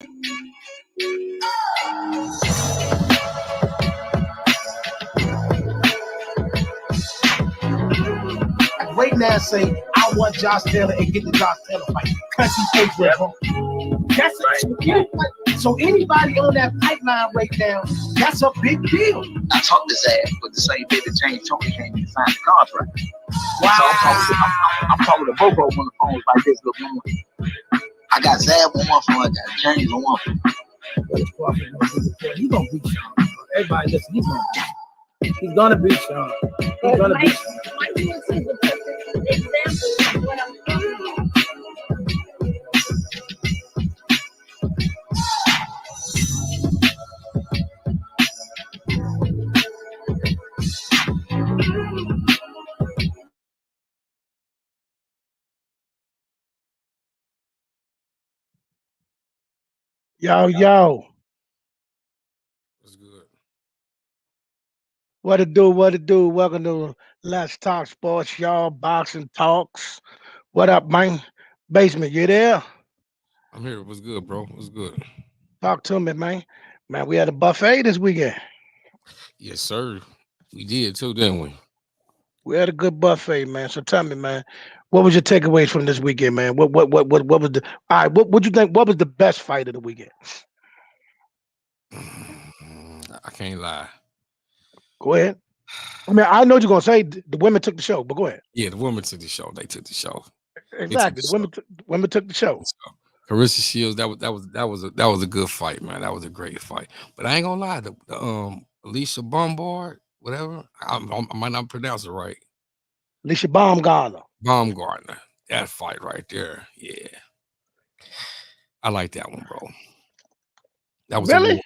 Right now, say I want Josh Taylor and get the Josh Taylor fight because he takes with him. That's right. So anybody on that pipeline right now, that's a big deal. I talked his ass, but the same day that James Tony came and signed the contract. Wow. So I'm talking to Bobo on the phone like this. Look, I got Zab on one phone, I got James on one phone. He's gonna beat Sean. Everybody listen, he's gonna beat Sean. He's gonna beat Sean. Mike is the perfect example of what I'm talking about. Yo. What's good? What it do? Welcome to Let's Talk Sports, y'all. Boxing Talks. What up, man? Basement, you there? I'm here. What's good, bro? What's good? Talk to me, man. Man, we had a buffet this weekend. Yes, sir. We did too, didn't we? We had a good buffet, man. So tell me, man, what was your takeaways from this weekend, man? What was the all right? What you think? What was the best fight of the weekend? I can't lie. Go ahead. I mean, I know what you're gonna say the women took the show, but go ahead. Yeah, the women took the show. They took the show. Exactly. The women took the show. Carissa Shields, that was a good fight, man. That was a great fight. But I ain't gonna lie, the Alicia Bombard, whatever, I might not pronounce it right. Alicia Baumgartner. That fight right there, yeah. I like that one, bro. That was really.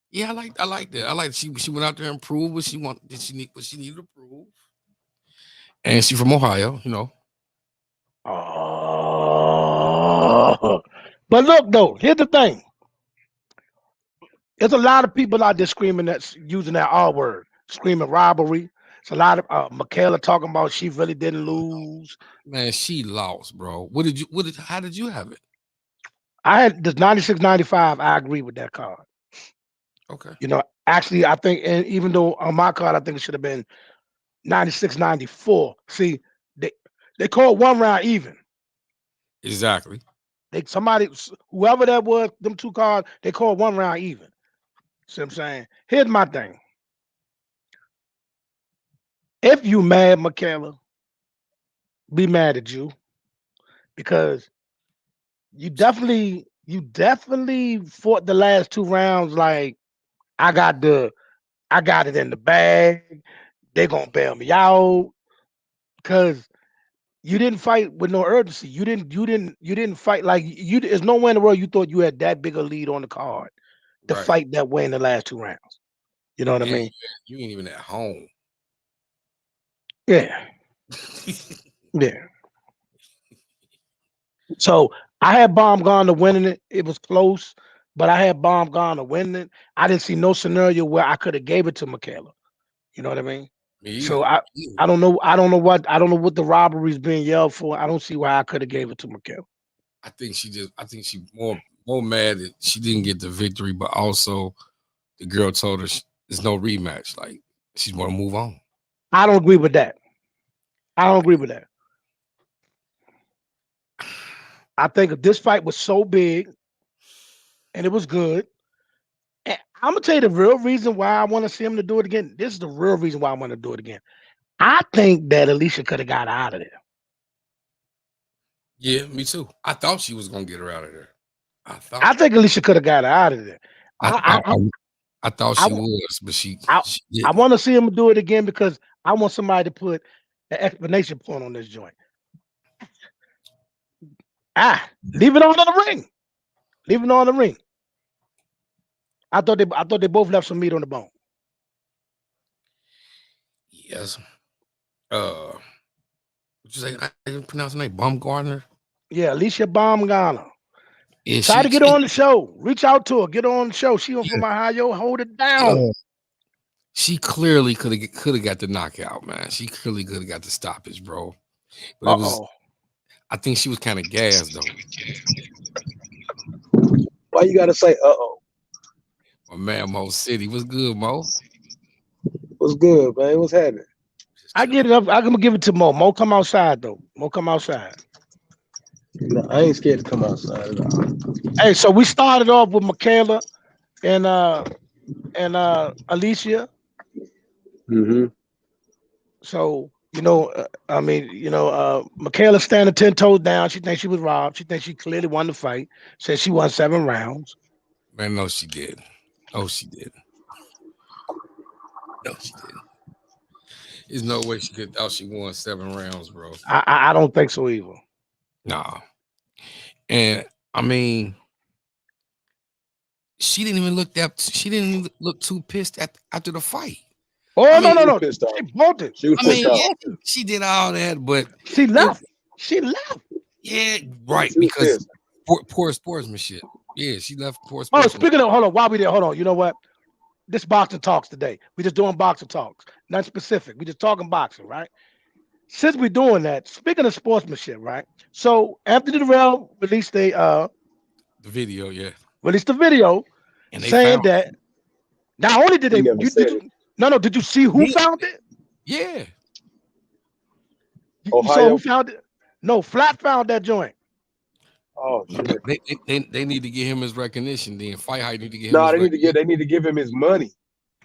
Yeah, I like that. I like she went out there and proved what she wanted. What she needed to prove. And she's from Ohio, you know. Oh, but look though, here's the thing. There's a lot of people out there screaming that's using that R word, screaming robbery. It's a lot of Michaela talking about she really didn't lose. Man, she lost, bro. How did you have it? I had this 96-95. I agree with that card. Okay. You know, actually, I think, and even though on my card, I think it should have been 96-94. See, they called one round even. Exactly. Whoever that was, them two cards, they called one round even. See what I'm saying? Here's my thing. If you mad, Michaela, be mad at you because you definitely fought the last two rounds like I got it in the bag. They're gonna bail me out because you didn't fight with no urgency. You didn't fight like you. There's nowhere in the world you thought you had that big a lead on the card to fight that way in the last two rounds. You know what I mean? You ain't even at home. Yeah. Yeah. So I had Baumgartner winning it. It was close, but I had Baumgartner winning it. I didn't see no scenario where I could have gave it to Michaela. You know what I mean? So I don't know what the robbery's being yelled for. I don't see why I could have gave it to Michaela. I think she more mad that she didn't get the victory, but also the girl told her there's no rematch. Like she's want to move on. I don't agree with that. I think if this fight was so big and it was good, and I'm gonna tell you the real reason why I want to see him to do it again. This is the real reason why I want to do it again. I think that Alicia could have got out of there. Yeah, me too. I thought she was gonna get her out of there. I think Alicia could have got her out of there. I thought she was, but she I want to see him do it again because I want somebody to put an explanation point on this joint. Leave it on in the ring. Leave it on the ring. I thought they both left some meat on the bone. Yes. What you say? I didn't pronounce her name. Baumgartner. Yeah, Alicia Baumgartner. Yeah, try to get on the show. Reach out to her. Get on the show. She from Ohio. Hold it down. She clearly could have got the knockout, man. She clearly could have got the stoppage, bro. But it was. I think she was kind of gassed though. Why you gotta say uh-oh? My man Mo City. What's good, Mo? What's good, man? What's happening? Just I get it up. I'm gonna give it to Mo. Mo come outside though. Mo come outside. No, I ain't scared to come outside at all. Hey, so we started off with Michaela and Alicia. Mm-hmm. So I mean, Michaela standing 10 toes down. She thinks she was robbed. She thinks she clearly won the fight. Said she won 7 rounds. Man, no, she did. Oh, she did. No, she did. There's no way she could. Oh, she won 7 rounds, bro. I don't think so either. Nah. And I mean, she didn't even look that. She didn't even look too pissed after the fight. Oh I no mean, no! Pissed off. She bolted. She was I pissed mean, off. yeah, she did all that, but She left. She left. yeah, right, She was because pissed. poor sportsmanship. Yeah, she left poor Oh, sportsmanship. speaking of, hold on. While we there, hold on. You know what? This boxing talks today. We just doing boxing talks, not specific. We just talking boxing, right? Since we're doing that, speaking of sportsmanship, right? So Anthony Durrell released The video, yeah, the video and they saying found, that not only did He they never you, said did it. you no did you see who Yeah. found it? yeah, You saw Ohio? who found it? No, Flat found that joint. Oh shit. they need to get him his recognition. Then Fight Hype need to get him No, his recognition. they need to give him his money.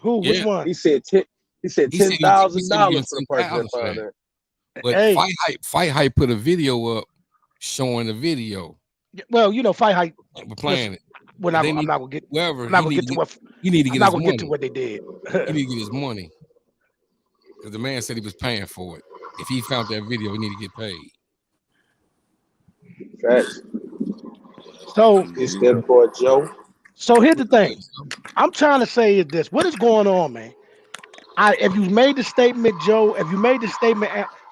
Who? Which Yeah, one? He said he said he $10,000 getting for the person that 10,000 for found that. that. But Hey, Fight Hype put a video up showing the video. well, Fight Hype. We're playing it. We're But not. they I'm need not gonna get. wherever I'm not he gonna need get to to get. what. He need to I'm get not his gonna get to money. what they did. He need to get his money because the man said he was paying for it. If he found that video, he need to get paid. Facts. So, It's that boy Joe. here's the thing. I'm trying to say is this: what is going on, man? If you made the statement, Joe, if you made the statement,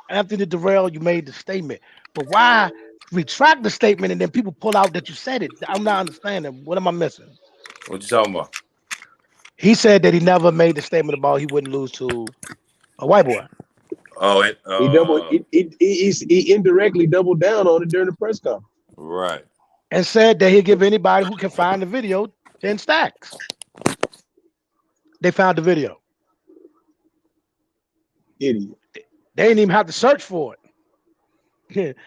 Anthony Durrell, you made the statement. But why retract the statement and then people pull out that you said it? I'm not understanding. What am I missing? What you talking about? He said that he never made the statement about he wouldn't lose to a white boy. Oh, He indirectly doubled down on it during the press conference. right. And said that he'll give anybody who can find the video 10 stacks. They found the video. Idiot. They didn't even have to search for it.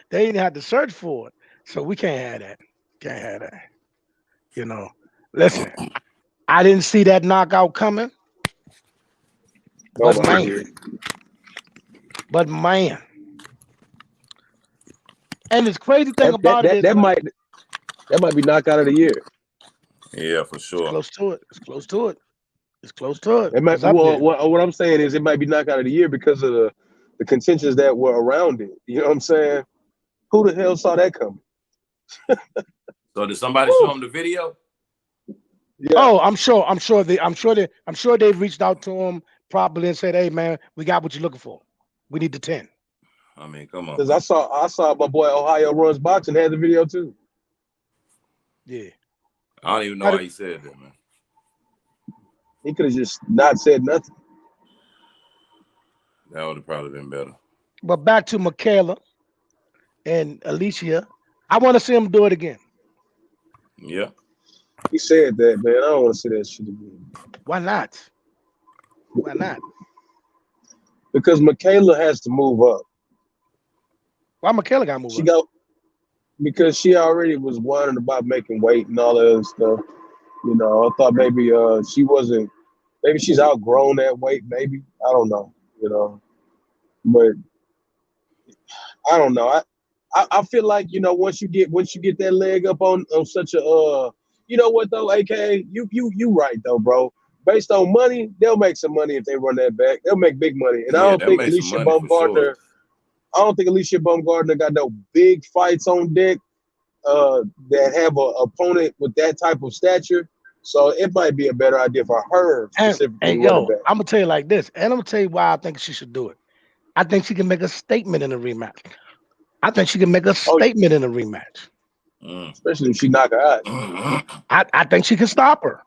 They didn't have to search for it. So we can't have that. Can't have that. Listen, I didn't see that knockout coming. But Nobody man, did. and the crazy thing about it is That might be knockout of the year. Yeah, for it's sure. close to it. It's close to it. It's close to it. It might, It's up there. what I'm saying is it might be knockout of the year because of the contentions that were around it. You know what I'm saying? Who the hell saw that coming? So did somebody show him the video? Yeah. Oh, I'm sure they reached out to him probably and said, "Hey man, we got what you're looking for. We need the 10." I mean, come on. Because I saw my boy Ohio Runs Boxing had the video too. Yeah. I don't even know why he said that, man. He could have just not said nothing. That would have probably been better. But back to Michaela and Alicia. I want to see him do it again. Yeah. He said that, man. I don't want to see that shit again. Why not? Why not? Because Michaela has to move up. Why Michaela got moved up? Because she already was whining about making weight and all that other stuff. I thought maybe maybe she's outgrown that weight, maybe. I don't know, But I don't know. I feel like, once you get that leg up on such a you know what though, AKA, you right though, bro. Based on money, they'll make some money if they run that back. They'll make big money. And I don't think Alicia Baumgardner, got no big fights on deck that have an opponent with that type of stature. So it might be a better idea for her specifically. And yo, I'm gonna tell you like this, and I'm gonna tell you why I think she should do it. I think she can make a statement in a rematch. Especially if she knock her out. I think she can stop her.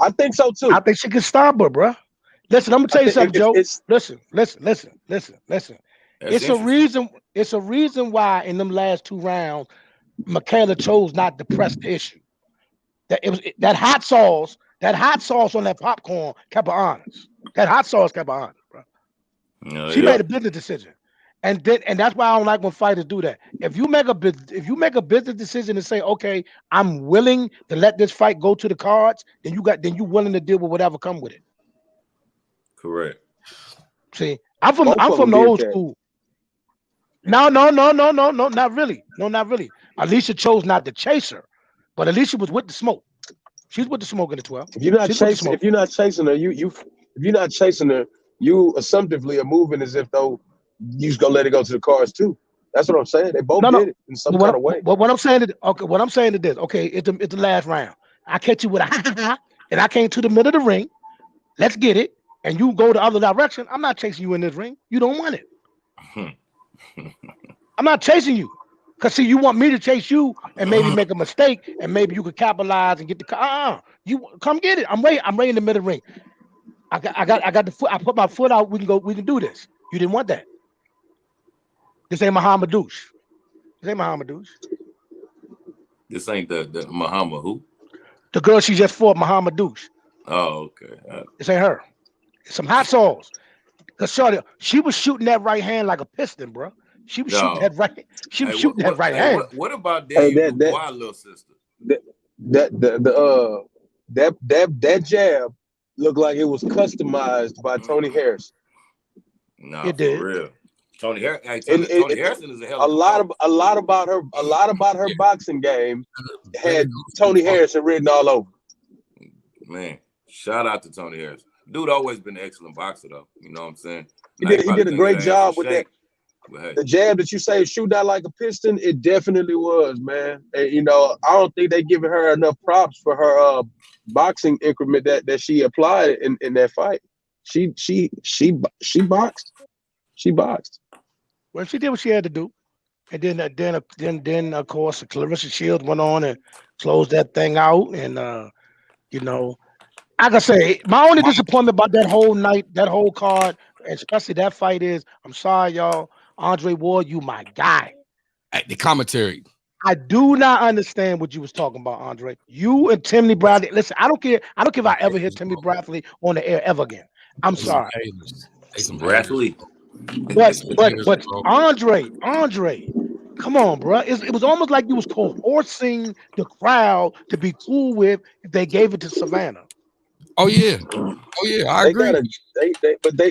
I think so too. I think she can stop her, bro. Listen, I'm gonna tell you something, Joe. Listen. It's a reason why in them last 2 rounds, Michaela chose not to press the issue. That it was that hot sauce. That hot sauce on that popcorn kept her honest. That hot sauce kept her honest, bro. She Yeah. made a business decision, and that's why I don't like when fighters do that. If you make a business decision and say, okay, I'm willing to let this fight go to the cards, then you willing to deal with whatever come with it. Correct. See, I'm Both of from them the did old that. school. No, not really. No, not really. Alicia chose not to chase her, but Alicia was with the smoke. She's with the smoke in the 12. If you're not She's with the chasing, smoke. if you're not chasing her, if you're not chasing her, you assumptively are moving as if though you just gonna let it go to the cars too. That's what I'm saying. They both No, did it in some kind of way. What I'm saying is, okay, what I'm saying is this. Okay, it's the last round. I catch you with a and I came to the middle of the ring. Let's get it. And you go the other direction. I'm not chasing you in this ring. You don't want it. I'm not chasing you. Cause see, you want me to chase you and maybe make a mistake and maybe you could capitalize and get the car. You come get it. I'm ready in the middle of the ring. I got the foot. I put my foot out. We can do this. You didn't want that. This ain't Muhammad Douche. This ain't Muhammad Douche. This ain't the Muhammad who? The girl she just fought, Muhammad Douche. Oh, okay. This ain't her. It's some hot sauce. Cause shorty, she was shooting that right hand like a piston, bro. She was shooting that right. She was shooting that right hand. What about Daniel Dubois' little sister? That jab looked like it was customized by Tony Harrison. No, it did. For real. Tony Harrison is a hell of a lot about her boxing game had Tony Harrison written all over. Man, shout out to Tony Harrison. Dude always been an excellent boxer though. You know what I'm saying? He did a great job with that. Hey. The jab that you say shoot out like a piston, it definitely was, man. And, you know, I don't think they giving her enough props for her boxing increment that she applied in that fight. She boxed. She boxed. Well, she did what she had to do, and then of course Clarissa Shields went on and closed that thing out, and you know, like I say, my only disappointment about that whole night, that whole card, especially that fight is, I'm sorry, y'all. Andre Ward, you my guy. The commentary. I do not understand what you was talking about, Andre. You and Timothy Bradley. Listen, I don't care if I ever hear Timothy Bradley on the air ever again. I'm sorry. Some Bradley. But Andre, come on, bro. It was almost like you was coercing the crowd to be cool with if they gave it to Savannah. Oh yeah, I agree.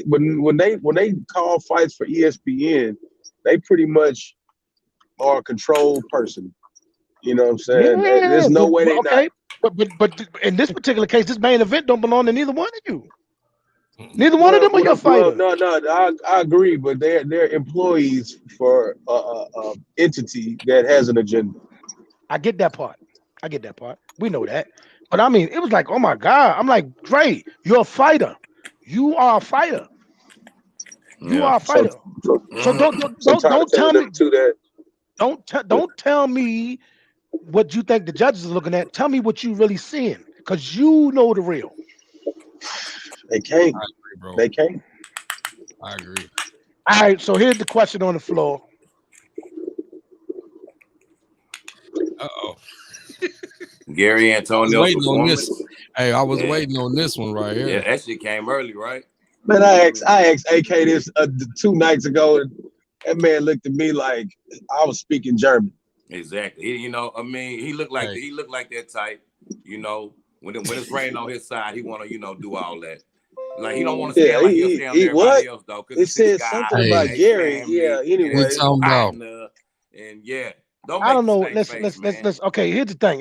When they call fights for ESPN, they pretty much are a controlled person. You know what I'm saying? Yeah, there's no way they okay. Not. But in this particular case, this main event don't belong to neither one of you. Neither one of them are your fighter. No, I agree, but they're employees for entity that has an agenda. I get that part. We know that. But I mean, it was like, oh my God. I'm like, great. You're a fighter. You are a fighter. You are a fighter. So don't tell me that. Don't tell me what you think the judges are looking at. Tell me what you really seeing, because you know the real. They can't. I agree, bro. They can't. I agree. All right, so here's the question on the floor. Uh-oh. Gary Antonio. Hey, I was waiting on this one right here. Yeah, that shit came early, right? Man, I asked AK this 2 nights ago, and that man looked at me like I was speaking German. Exactly. He looked like that type. You know, when it's raining on his side, he want to do all that. Like he don't want to stand like he'll stand on everybody else though. It said something about Gary. Yeah. Anyway, and yeah. I don't know. Let's. Okay, here's the thing.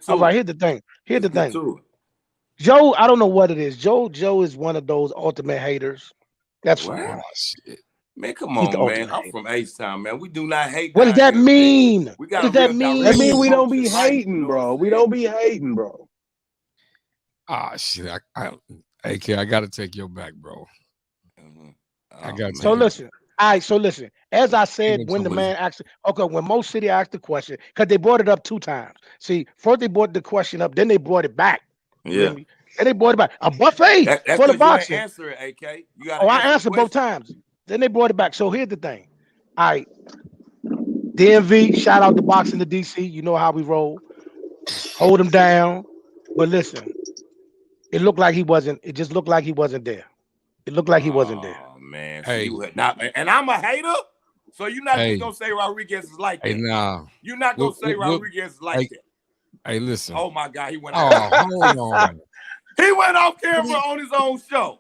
All right, here's the thing. Joe, I don't know what it is. Joe is one of those ultimate haters. That's fine. Shit. Man, come on, man. I'm from H-Town, man. We do not hate. What does that mean? We got what does that mean? That means we don't be hating, bro. We don't be hating, bro. Ah, shit. AK, I got to take your back, bro. I got. So listen. All right, so listen. As I said, when the man asked, when Mo City asked the question, because they brought it up 2 times. See, first they brought the question up, then they brought it back. Yeah. And they brought it back. A buffet for the boxing. Answer it, AK. I answered both times. Then they brought it back. So here's the thing. All right. DMV, shout out to Boxing to DC. You know how we roll. hold him down. But listen, it looked like he wasn't. It just looked like he wasn't there. It looked like he wasn't there. Oh man, Hey. so you not, and I'm a hater. So you're not Hey. just gonna say Rodriguez is like that. Hey, nah. You're not gonna say Rodriguez is like that. Hey, listen. Oh my God, he went Oh, off. hold on. He went off camera on his own show.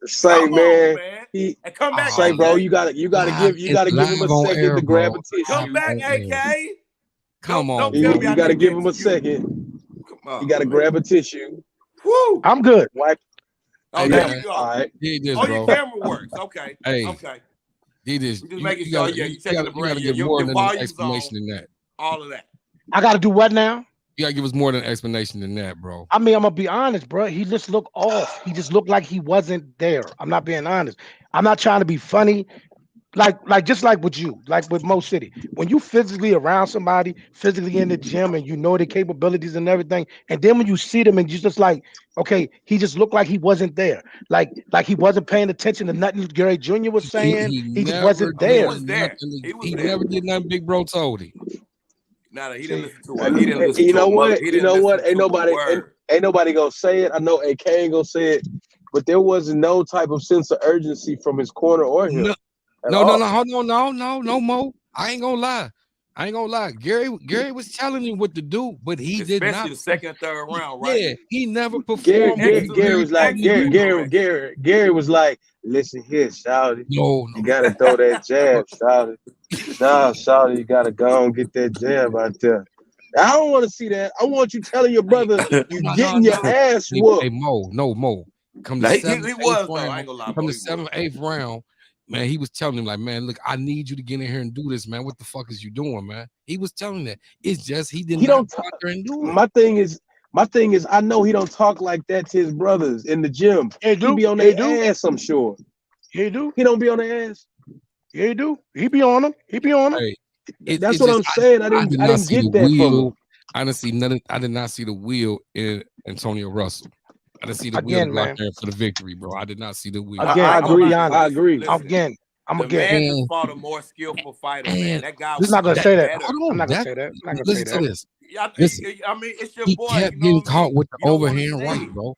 Say, Come man, on, man. he And come back. say, AK. bro, you gotta give him a second to grab a tissue. Come back, AK. Come on. Don't tell me You gotta give him a second. Come on, You gotta grab a tissue. Woo. I'm good. Wipe. Oh, there we go. All right. Your camera works. Okay. Hey. Okay. He just making sure. Yeah, you checking the You gotta brand. give Your more than an volume's explanation on. than that. All of that. I got to do what now? You gotta give us more than an explanation than that, bro. I mean, I'm gonna be honest, bro. He just looked off. He just looked like he wasn't there. I'm not being honest. I'm not trying to be funny. Like just like with you, like with Mo City. When you physically around somebody, physically in the gym, and you know their capabilities and everything, and then when you see them and you just like, okay, he just looked like he wasn't there. Like he wasn't paying attention to nothing Gary Jr. was saying. He just wasn't there. He was there. He never did nothing Big Bro told him. Nah, he didn't listen to it. He didn't listen You to know it. what? He You didn't know listen what? to Ain't nobody gonna say it. I know AK ain't gonna say it, but there was no type of sense of urgency from his corner or him. No, hold on, no, Mo. I ain't gonna lie. Gary was telling him what to do, but he did not. Especially the second and third round, right? Yeah, he never performed. Gary was like, Gary was like, listen here, Shawty. No. You gotta throw that jab, Shawty. Nah, Shawty, you gotta go and get that jab out there. I don't want to see that. I want you telling your brother you getting your ass whooped. Hey, Mo. Come the 7th, 8th round. From the 7th, 8th round, man, he was telling him, like, man, look, I need you to get in here and do this, man. What the fuck is you doing, man? He was telling that. It's just he didn't go out there and do it. My thing is, I know he don't talk like that to his brothers in the gym. He be on their ass, I'm sure. He do. He don't be on their ass. Yeah, he do. He be on them. Hey, that's what I'm saying. I didn't get that from him. I didn't see nothing. I did not see the wheel in Antonio Russell. I didn't see the wheel go out there for the victory, bro. I did not see the wheel. I agree. Listen, I'm the man just fought a more skillful fighter, man. That guy was not gonna say that. I'm not gonna say that. Listen to this. I mean, it's your boy. He kept getting caught with the overhand right, bro.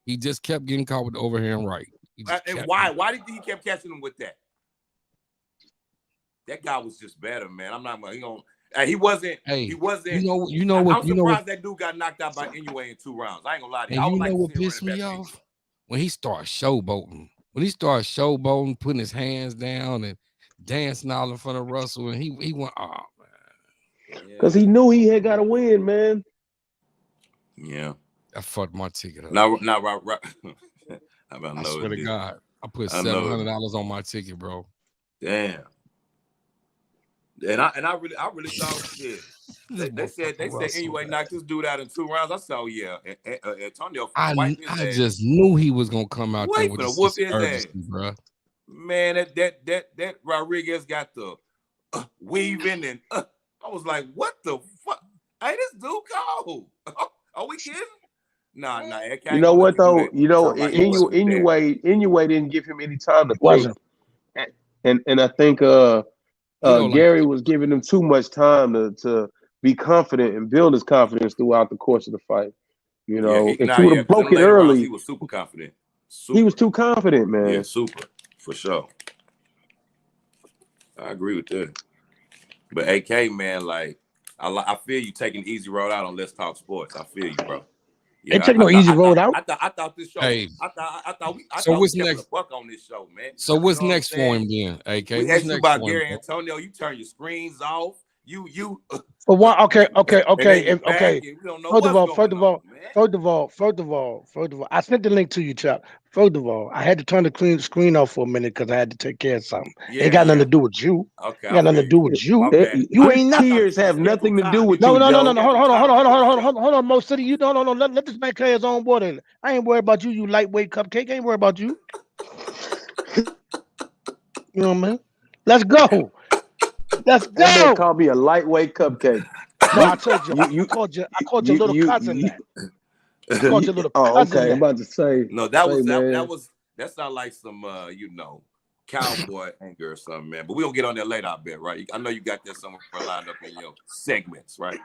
He just kept getting caught with the overhand right. And why? Why did he kept catching him with that? That guy was just better, man. I'm not. He wasn't. He wasn't. You know what? I'm surprised that dude got knocked out by Inoue in 2 rounds. I ain't gonna lie to you. And you know what pissed me off? When he started showboating. When he started showboating, putting his hands down and dancing all in front of Russell, and he went, oh man. Because he knew he had got to win, man. Yeah. I fucked my ticket up. Not I swear to God, I put $700 on my ticket, bro. Damn. And I really thought shit. They said Inoue knocked this dude out in 2 rounds. I said, oh yeah, Antonio. I just knew he was gonna come out there with whoop his urgency, bro. Man, that Rodriguez got the weaving and I was like, what the fuck? Hey, this dude cold. Are we kidding? Nah. You know what though? You know, Inoue didn't give him any time to think. And I think Gary was giving him too much time to be confident and build his confidence throughout the course of the fight. You know, if he would have broke it early, he was super confident. He was too confident, man. Yeah, super for sure. I agree with that. But AK, man, like I feel you taking the easy road out on Let's Talk Sports. I feel you, bro. Yeah, ain't taking no easy road out. I thought this show. Hey, I thought what's we next? A buck on this show, man. So what's next for him then? AK, we asked you about Gary Antonio. You turn your screens off. You. For one, okay. First of all, I sent the link to you, Chuck. First of all, I had to turn the screen off for a minute because I had to take care of something. Ain't got nothing to do with you. Okay. Ain't got nothing to do with you. Okay. You ain't nothing. Tears have nothing to do with you. No. Hold on, Mo City. You no. Let this man clear his own water. I ain't worried about you. You lightweight cupcake. I ain't worried about you. You know what I mean? Let's go. Let's go. That man called me a lightweight cupcake. No, I told you. I called your little cousin that. I called your little cousin. Okay. I'm about to say. No, that sounded like some cowboy anger or something, man. But we'll get on that later, I bet, right? I know you got that somewhere lined up in your segments, right?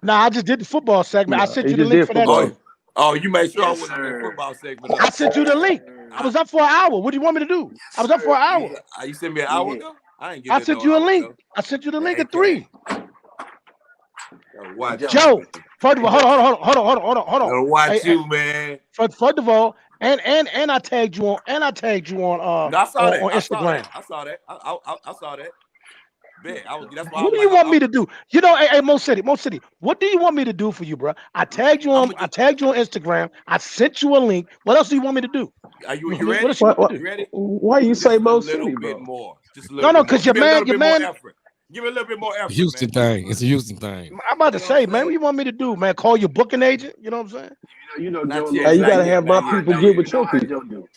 Nah, I just did the football segment. I sent he you the just link did for that. football. Oh, you made sure Yes, I went on that sir. football segment. I sent you the link. I was up for an hour. What do you want me to do? I was up for an hour. You sent me an hour ago? I ain't get I that sent no you a hour link. ago. I sent you the link at AK. 3. Watch Joe, first of all, hold on. Watch you, man. First of all, and I tagged you on No, I saw on that. Instagram. I saw that. I saw that. Bet. That's why What do you want me to do? You know, hey, Mo City. What do you want me to do for you, bro? I tagged you on Instagram. I sent you a link. What else do you want me to do? Are you What ready? else you want me to do? You ready? Why you Just say a Mo little City, bit bro? more. Just a little No, bit more. because your man, more effort. Give me a little bit more effort, Houston man. thing. It's a Houston thing. I'm about to say, man, what you want me to do, man? Call your booking agent? You know what I'm saying? You know, Not Joe. yet, Hey, you not gotta yet, have not my yet, people not get yet. with your people. Joe do.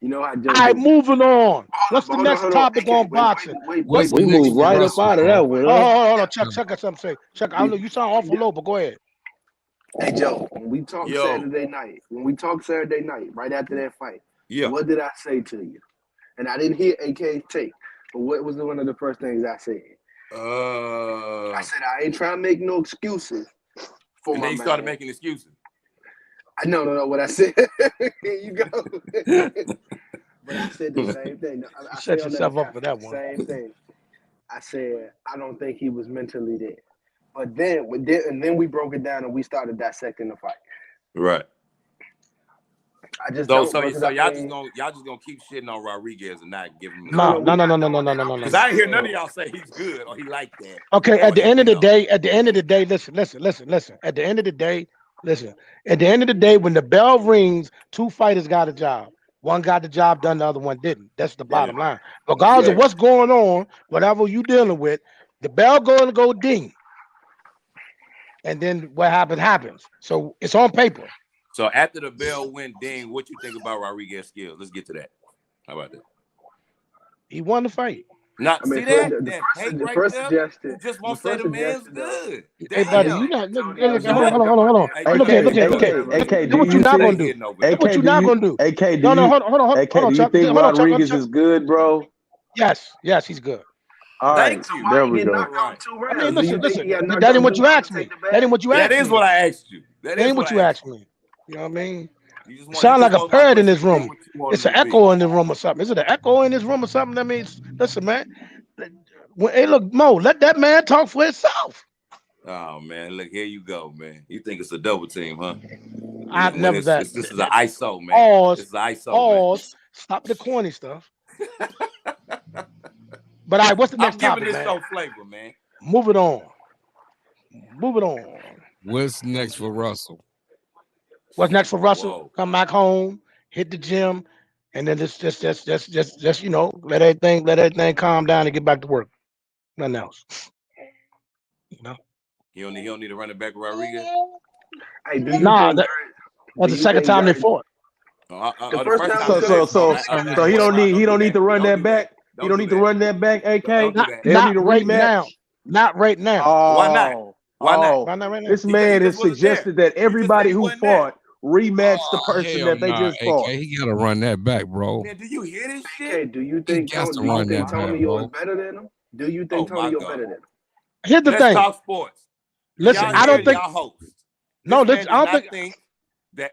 You know how Joe All right, do. moving on. What's the Hold next on. topic on boxing? What's We next moved for right up Russell, out of bro? that one. Hold on. Chuck got something to say. Chuck, I don't know. You sound awful low, but go ahead. Hey Joe, when we talk Yo. Saturday night, right after that fight, Yeah. what did I say to you? And I didn't hear AK's take, but what was one of the first things I said? I said I ain't trying to make no excuses for and my then you man. started making excuses. No. What I said. Here you go. But I said the same thing. I Set said yourself up for that one. Same thing. I said I don't think he was mentally there. But then we broke it down and we started dissecting the fight. Right. I just So don't. y'all just gonna keep shitting on Rodriguez and not give him No. Because I ain't hear none of y'all say he's good or he like that. Okay, at the end of the day, listen. At the end of the day, when the bell rings, 2 fighters got a job. One got the job done, the other one didn't. That's the bottom line. Regardless of what's going on, whatever you dealing with, the bell going to go ding. And then what happens. So it's on paper. So after the bell went ding, what you think about Rodriguez's skills? Let's get to that. How about that? He won the fight. The first suggestion. You just won't say the man's good. Hey, buddy, you not look. Hold on. AK, Do what you're not gonna do. Do what you're not gonna do. AK, Hold on, do you think Rodriguez is good, bro? Yes, he's good. All right, there we go. I mean, listen. That ain't what you asked me. That is what I asked you. That ain't what you asked me. You know what I mean? You sound like a bird in this room. It's an echo in the room or something. Is it an echo in this room or something? That means, listen, man. Hey, look, Mo, let that man talk for himself. Oh man, look, here you go, man. You think it's a double team, huh? I've never that. This is an ISO, man. Pause. This is ISO. Pause. Man. Stop the corny stuff. But all right, what's the next topic, this man? show flavor, man. Move it on. What's next for Russell? What's next for Russell? Whoa. Come back home, hit the gym, and then just you know, let everything calm down and get back to work. Nothing else. You know. He don't need to run it back with Rodriguez. Hey, that's the second time they fought. The first time. So he don't need to run that back. He don't need to run that back. AK. Not right now. Not right now. Why not? Why not right now? This man has suggested that everybody who fought rematch the person that they just fought. He gotta run that back, bro. Man, do you hear this shit? Okay, do you think Tonio is better than him? Do you think Tonio better than him? Here's the thing. Let's talk sports. Listen, I don't think. No, I don't think that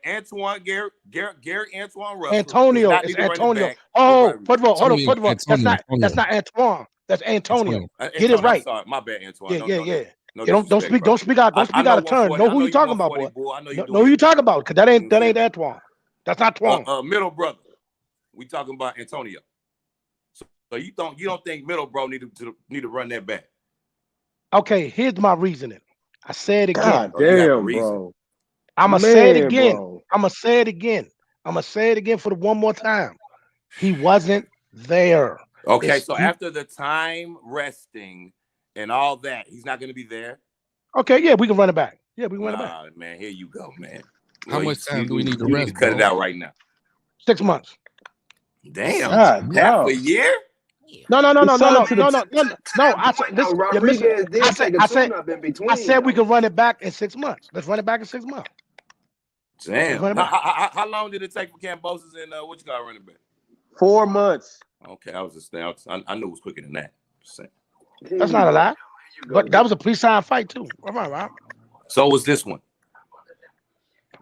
Gary Antoine Russell. Antonio is Antonio. Oh, first of all, that's not Antoine. That's Antonio. Get it right. Sorry, my bad, Antoine. Yeah. No, don't speak out of turn. Know who you talking about, boy. Know who you talking about, because that ain't Antoine. That's not Antoine. Middle brother. We talking about Antonio. So you don't think middle bro need to run that back? Okay, here's my reasoning. I said again. God damn, bro. I'ma say it again. I'ma say it again for the one more time. He wasn't there. Okay, so after the time resting and all that, he's not going to be there. Okay, yeah, we can run it back. Yeah, we can run it back. Man, here you go, man. How much time do we need to rest? Need to cut it out right now. 6 months. Damn, half a year? No. I said we can run it back in 6 months. Let's run it back in 6 months. Damn. How long did it take for Cambosis and what you got running back? 4 months. Okay, I was just there. I knew it was quicker than that. That's not a lie. But that was a pre-signed fight too. Right. So was this one.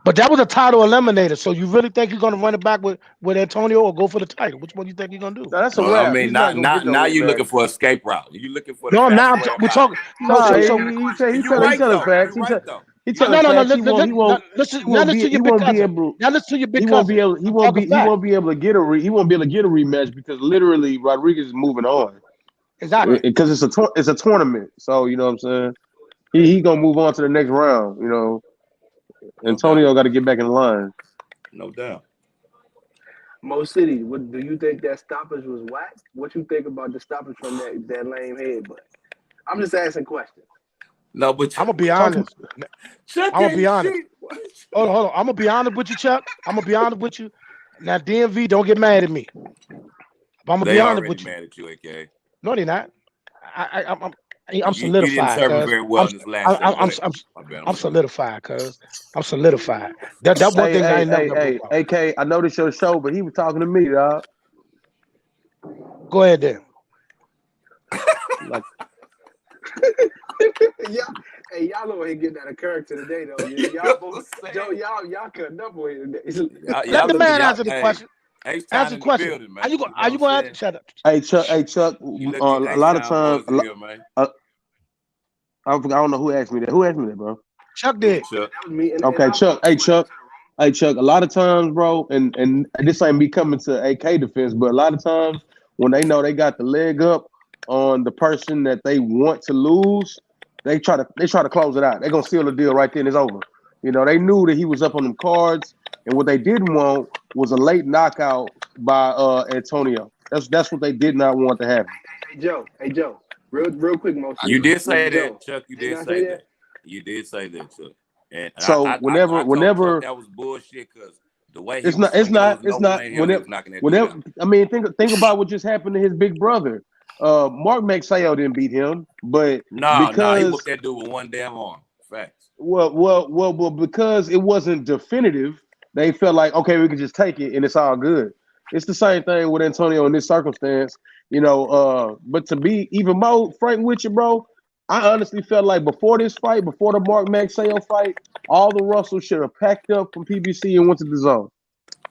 But that was a title eliminator. So you really think you're gonna run it back with Antonio or go for the title? Which one do you think you're gonna do? No, that's a wrap. I mean, now you're looking for escape route. You're looking for the no. Now we're out. talking. No, he telling facts. He telling facts. He won't be able. Now listen to your big He cousin. He won't be able to get a rematch because literally Rodriguez is moving on. Exactly. Because it's a tournament. So you know what I'm saying. He gonna move on to the next round. You know. Antonio got to get back in line. No doubt. Mo City, what do you think that stoppage was whack? What you think about the stoppage from that lame headbutt? I'm just asking questions. No, but I'm gonna be honest. Chuck, I'm gonna be honest. Hold on. I'm gonna be honest with you, Chuck. I'm gonna be honest with you. Now, DMV, don't get mad at me. But I'm gonna be honest with you. Mad at you, AK. No, they're not. I'm solidified. You didn't serve him very well in this last I'm solidified, cuz. I'm solidified. That one thing I ain't never done. AK, I know this your show, but he was talking to me, dog. Go ahead then. Like, y'all over here getting out of character today, though. Y'all both, y'all cutting up over here today. Let the man answer the question. Answer the question. Building, are you going to shut up? Hey Chuck. A lot of times, I don't know who asked me that. Who asked me that, bro? Chuck did. That was me. Okay, Chuck. Hey, Chuck. A lot of times, bro, and this ain't me coming to AK defense, but a lot of times when they know they got the leg up on the person that they want to lose, they try to close it out. They're gonna seal the deal right then. It's over. You know, they knew that he was up on them cards, and what they didn't want was a late knockout by Antonio. That's what they did not want to happen. Hey Joe. Real quick, Mo. You did say that, Chuck. You did say that. You did say that, Chuck. And so I whenever Chuck that was bullshit because the way it's not. Whenever I mean, think about what just happened to his big brother. Mark Maxayo didn't beat him, but he whooped that dude with one damn arm. Facts. Well, because it wasn't definitive, they felt like, okay, we can just take it and it's all good. It's the same thing with Antonio in this circumstance, you know. But to be even more frank with you, bro, I honestly felt like before this fight, before the Mark Maxayo fight, all the Russells should have packed up from PBC and went to the zone.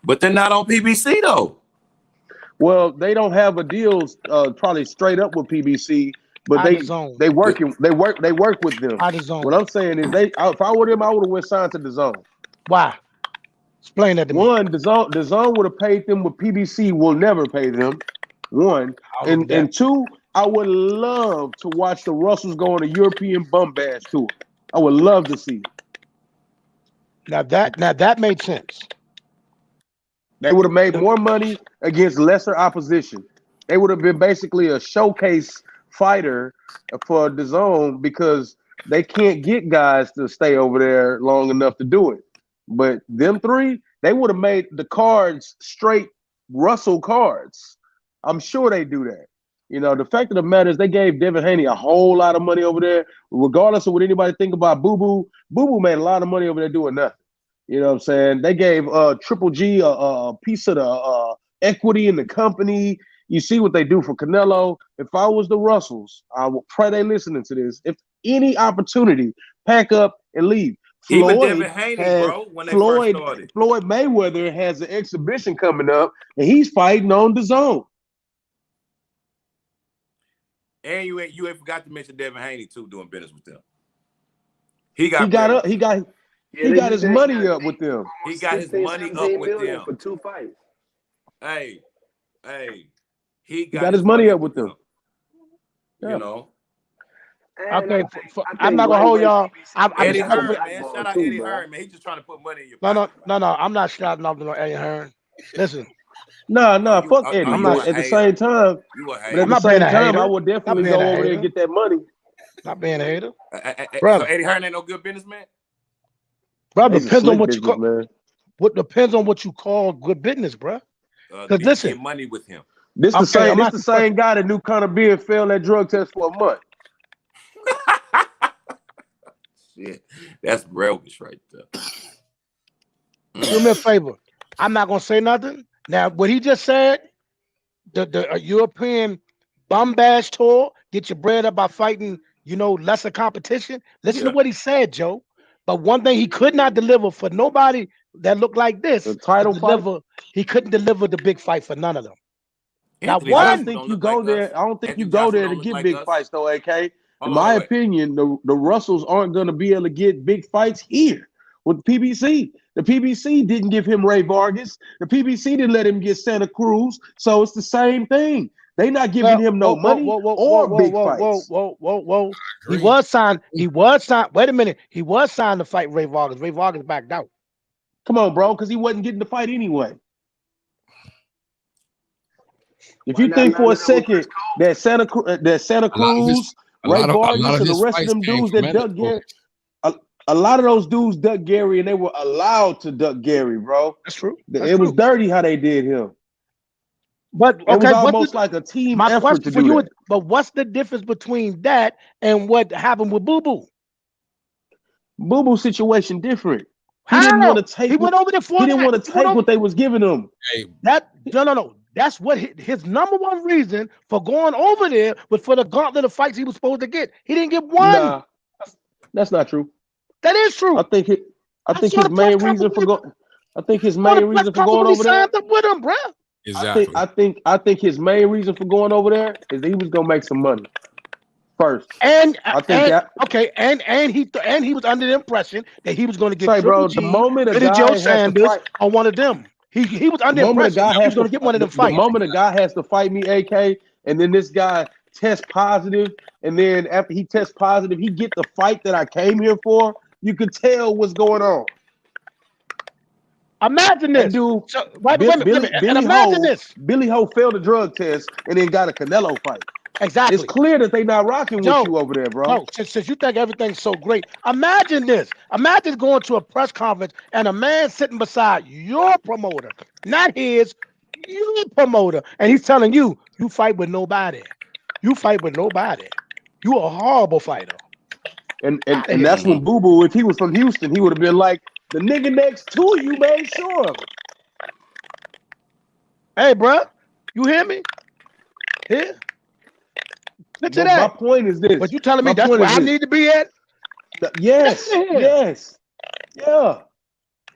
But they're not on PBC though. Well, they don't have a deal probably straight up with PBC, but they work with them. What I'm saying is if I were them, I would have went signed to the zone. Why? Explain that to me. One, the zone would have paid them what PBC will never pay them. One. And two, I would love to watch the Russells go on a European bum bash tour. I would love to see it. Now that made sense. They would have made more money against lesser opposition. They would have been basically a showcase fighter for the zone because they can't get guys to stay over there long enough to do it. But them three, they would have made the cards straight Russell cards. I'm sure they do that. You know, the fact of the matter is they gave Devin Haney a whole lot of money over there. Regardless of what anybody think about Boo Boo, Boo Boo made a lot of money over there doing nothing. You know what I'm saying? They gave Triple G a piece of the equity in the company. You see what they do for Canelo. If I was the Russells, I would pray they listening to this. If any opportunity, pack up and leave. Even Devin Haney, bro, when they first started. Floyd Mayweather has an exhibition coming up, and he's fighting on the zone. And you ain't forgot to mention Devin Haney too, doing business with them. He got his money up with them. He got his money up with them for 2 fights. Hey, he got his money up with them. You know. I'm not gonna hold y'all. Eddie Hearn, man. Shout out Eddie Hearn, man. He's just trying to put money in your pocket. No. I'm not shouting out to Eddie Hearn. Listen. No, fuck Eddie. But at the same time, I would definitely go over there and get that money. Not being a hater. So Eddie Hearn ain't no good businessman? Bro, depends on what you call. What depends on what you call good business, bro. Because listen, get money with him. This the same guy that knew Conor Beard failed that drug test for a month. Shit, that's roguish right there. Do me a favor. I'm not gonna say nothing. Now, what he just said, the European bum bash tour, get your bread up by fighting, lesser competition. Listen to what he said, Joe. But one thing he could not deliver for nobody that looked like this. The title fight. He couldn't deliver the big fight for none of them. Not I don't think you go there. I don't think you go there to get big fights, though, AK. In my opinion, the Russells aren't going to be able to get big fights here with PBC. The PBC didn't give him Ray Vargas. The PBC didn't let him get Santa Cruz. So it's the same thing. They not giving him no money or big fights. Whoa. He was signed. Wait a minute. He was signed to fight Ray Vargas. Ray Vargas backed out. Come on, bro, because he wasn't getting the fight anyway. If you think for a second that Santa Cruz, Ray Vargas, and the rest of them dudes that duck Gary, a lot of those dudes duck Gary, and they were allowed to duck Gary, bro. That's true. It was dirty how they did him. But it was almost like a team effort to do that. But what's the difference between that and what happened with Boo Boo? Boo Boo situation different. He didn't want to take. He went over there for. He didn't want to take what they was giving him. No. That's what his number one reason for going over there was for the gauntlet of fights he was supposed to get. He didn't get one. Nah, that's not true. That is true. I think his main reason for going. I think his main reason for going over there. Signed up with him, bro. Exactly. I think his main reason for going over there is that he was gonna make some money first. And he was under the impression that he was going to get the moment a guy Joe has Sanders to fight, on one of them. He was under the impression he was going to get one of them fights. The moment a guy has to fight me, AK, and then this guy tests positive, and then after he tests positive, he get the fight that I came here for. You could tell what's going on. Imagine this, dude. Billy Ho failed a drug test and then got a Canelo fight. Exactly. It's clear that they not rocking with you over there, bro. No, since you think everything's so great, imagine this. Imagine going to a press conference and a man sitting beside your promoter, not his, your promoter, and he's telling you, you fight with nobody. You fight with nobody. You a horrible fighter. And that's when Boo Boo, if he was from Houston, he would have been like, the nigga next to you made sure of it. Hey, bro, you hear me? Here. Listen to that. My point is this. But you telling me that's where I need to be at? Yes. Yeah.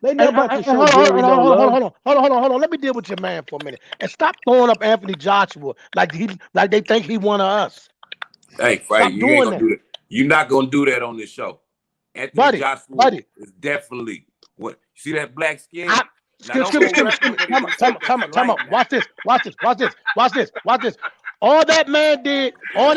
They never about to show Gary no love. Hold on. Let me deal with your man for a minute. And stop throwing up Anthony Joshua like they think he one of us. Hey, Frank, you ain't gonna do that. You're not gonna do that on this show. Anthony Joshua is definitely what. See that black skin? Come on. Watch this. All that man did. Hold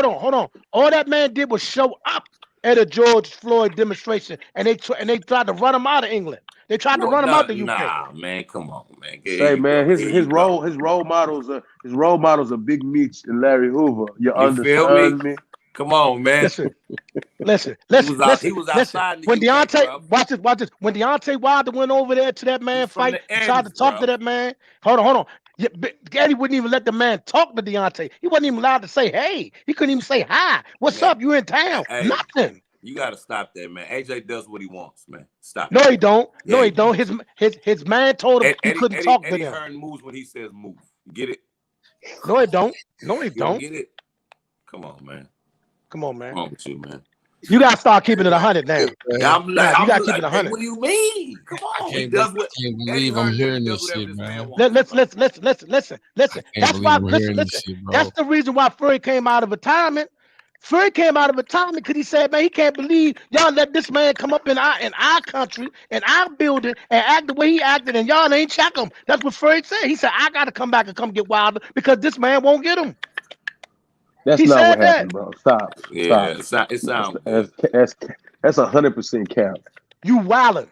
on. All that man did was show up at a George Floyd demonstration, and they tried to run him out of England. They tried to run him out of the UK. Nah, man, come on, man. Hey, man, his role models are Big Meech and Larry Hoover. You understand me? Come on, man. Listen. He was outside. When Deontay, watch this. When Deontay Wilder went over there to that man fight, tried to talk to that man. Hold on. Eddie wouldn't even let the man talk to Deontay. He wasn't even allowed to say hey. He couldn't even say hi. What's up? You in town? Hey, nothing. You gotta stop that, man. AJ does what he wants, man. Stop. No, he don't. No, he don't. His man told him he couldn't talk to them. Hearn moves when he says move. You get it? No, he don't. No, he don't. Get it? Come on, man. Come on, man. What's wrong with you, man? You gotta start keeping it 100 now. I'm like, you gotta keep it 100. What do you mean? Come on. I can't believe I'm hearing this shit, man. Listen. That's why. Listen. That's the reason why Fury came out of retirement. Fury came out of retirement because he said, man, he can't believe y'all let this man come up in our country, in our building, and act the way he acted, and y'all ain't check him. That's what Fury said. He said, I gotta come back and come get Wilder because this man won't get him. That's not what happened, bro. Stop. Yeah, it sounds. That's 100% cap. You wildin'.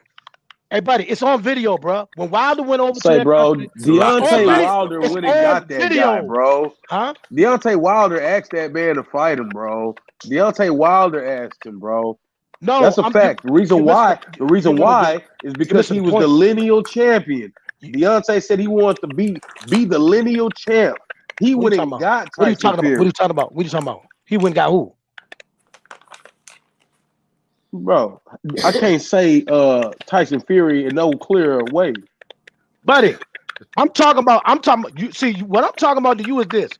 Hey, buddy, it's on video, bro. When Wilder went over to bro, Deontay Wilder went and got that video. Guy, bro. Huh? Deontay Wilder asked that man to fight him, bro. Deontay Wilder asked him, bro. No, that's a fact. The reason why is because he was the lineal champion. Deontay said he wanted to be the lineal champ. He went and got Tyson. What are you talking about? He went and got who? Bro, I can't say Tyson Fury in no clearer way. Buddy, I'm talking about you. See, what I'm talking about to you is this.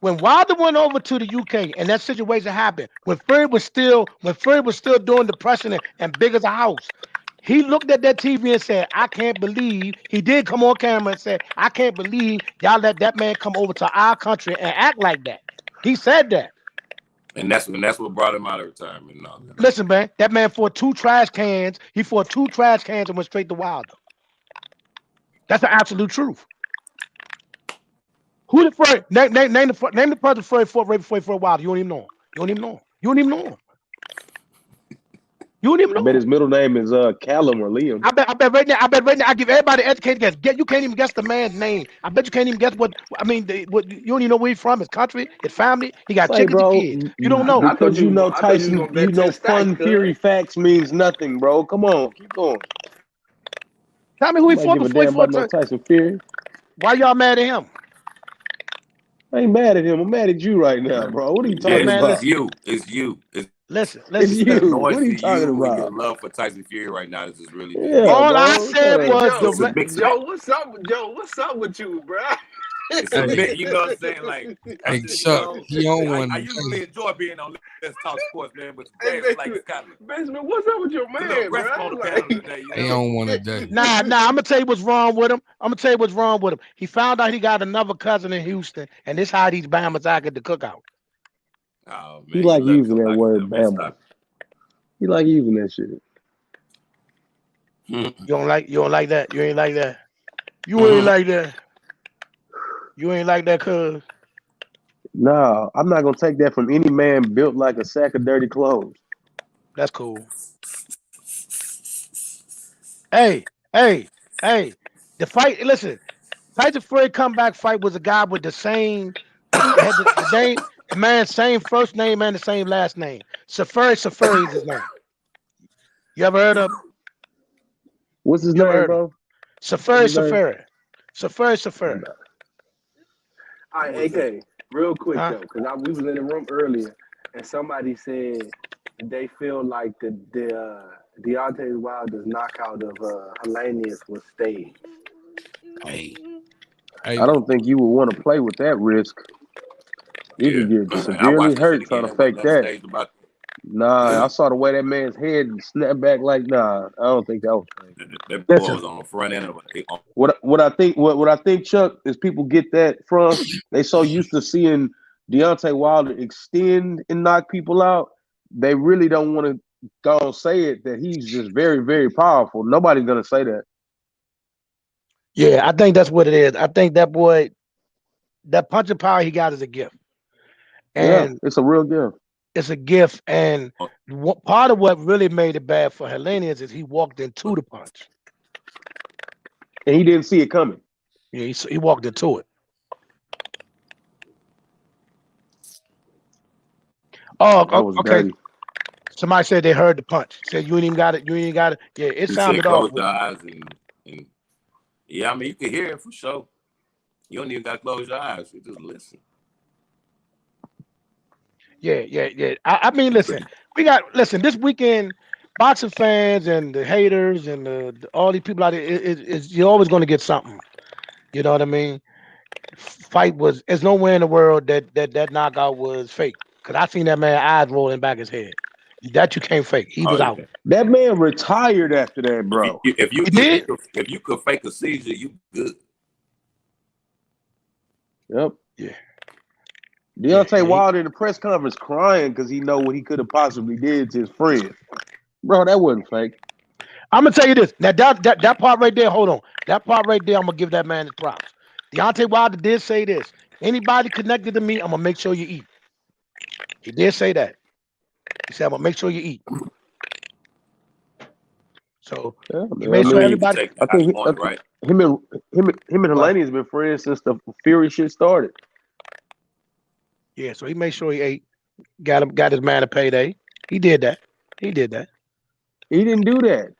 When Wilder went over to the UK and that situation happened, when Fury was still doing the pressing and big as a house, he looked at that TV and said, "I can't believe." He did come on camera and said, "I can't believe y'all let that man come over to our country and act like that." He said that. And that's what brought him out of retirement. No. Listen, man, that man fought 2 trash cans. He fought 2 trash cans and went straight to Wilder. That's the absolute truth. Who the first? Name the person first fought right before he fought Wilder. You don't even know him. You don't even know him. You don't even know him. You don't even know. I bet his middle name is Callum or Liam. I bet right now. I give everybody an educated guess. You can't even guess the man's name. I bet you can't even guess what. I mean, what you don't even know where he's from, his country, his family. He got chickens and kids. You don't know because you know Tyson. You know, fun Fury facts means nothing, bro. Come on, keep going. Tell me who he fought before he fought Tyson Fury. Why y'all mad at him? I ain't mad at him. I'm mad at you right now, bro. What are you talking about? It's you. Listen. It's you. What are you talking about? Your love for Tyson Fury right now. This is really all I said was Joe, what's up with you, bro? You know what I'm saying? Like, hey, Chuck, he on one. I usually enjoy being on Let's Talk Sports, man, but today like kind of Benjamin, what's up with your man, bro? He on one today. Nah, I'm gonna tell you what's wrong with him. He found out he got another cousin in Houston, and this how these Bamas act at the cookout. Oh, man, he like using that word Bama. He like using that shit. You don't like that. You ain't like that. You ain't like that. You ain't like that, cuz. No, I'm not gonna take that from any man built like a sack of dirty clothes. That's cool. Hey. The fight, listen, Tyson Fury comeback fight was a guy with the same the man's same first name and the same last name. Safari is his name. You ever heard of him? What's his name, bro? Safari. All right, AK, real quick though, because we was in the room earlier, and somebody said they feel like the Deontay Wilder's knockout of Helenius was staged. Hey. I don't think you would want to play with that risk. You could get severely hurt trying to fake that. Nah, I saw the way that man's head snapped back. Like, nah, I don't think that was fake. That ball was on the front end of it. What I think, Chuck, is people get that from they so used to seeing Deontay Wilder extend and knock people out, they really don't want to go and say it that he's just very, very powerful. Nobody's gonna say that. Yeah, I think that's what it is. I think that boy, that punching power he got is a gift. And yeah, it's a real gift. It's a gift, and part of what really made it bad for Helenius is he walked into the punch, and he didn't see it coming. Yeah, he walked into it. Oh, okay. Dirty. Somebody said they heard the punch. Said you ain't even got it. You ain't got it. Yeah, it sounded off. Close your eyes and yeah, I mean you can hear it for sure. You don't even got to close your eyes. You just listen. Yeah. I mean, listen, this weekend, boxing fans and the haters and all these people out there, you're always going to get something. You know what I mean? There's nowhere in the world that knockout was fake. Because I seen that man eyes rolling back his head. That you can't fake. He was out. That man retired after that, bro. If you could fake a seizure, you good. Yep. Yeah. Deontay Wilder in the press conference crying because he know what he could have possibly did to his friend. Bro, that wasn't fake. I'm gonna tell you this. Now that part right there, hold on. That part right there, I'm gonna give that man his props. Deontay Wilder did say this. Anybody connected to me, I'm gonna make sure you eat. He did say that. He said, I'm gonna make sure you eat. So he made sure everybody. I think him and Helenius has been friends since the Fury shit started. Yeah, so he made sure he ate, got his man a payday. He did that. He didn't do that.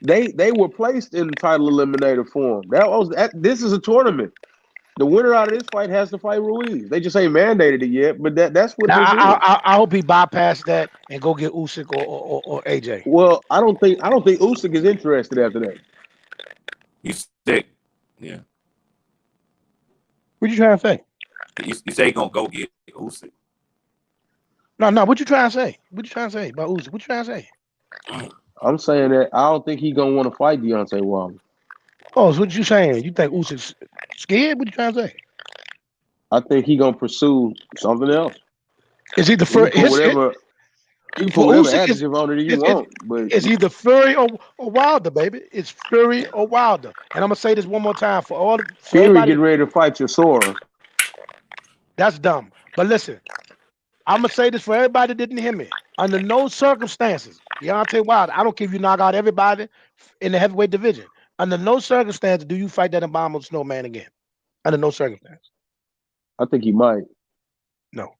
They were placed in the title eliminator form. This is a tournament. The winner out of this fight has to fight Ruiz. They just ain't mandated it yet, but that's what this is. I hope he bypassed that and go get Usyk or AJ. Well, I don't think Usyk is interested after that. He's sick. Yeah. What you trying to say? You say he gonna go get Usyk? No. What you trying to say? What you trying to say about Usyk? What you trying to say? I'm saying that I don't think he's gonna want to fight Deontay Wilder. Oh, so what you saying? You think Usyk's scared? What you trying to say? I think he's gonna pursue something else. Is he the You first? can put whatever Usyk adjective on it you want, but is he the Fury or Wilder, baby? It's Fury or Wilder. And I'm gonna say this one more time for Fury everybody. getting ready to fight your Sora. That's dumb. But listen, I'm gonna say this for everybody that didn't hear me. Under no circumstances, Deontay Wilder, I don't care if you knock out everybody in the heavyweight division. Under no circumstances do you fight that abominable snowman again. Under no circumstance. I think he might. No.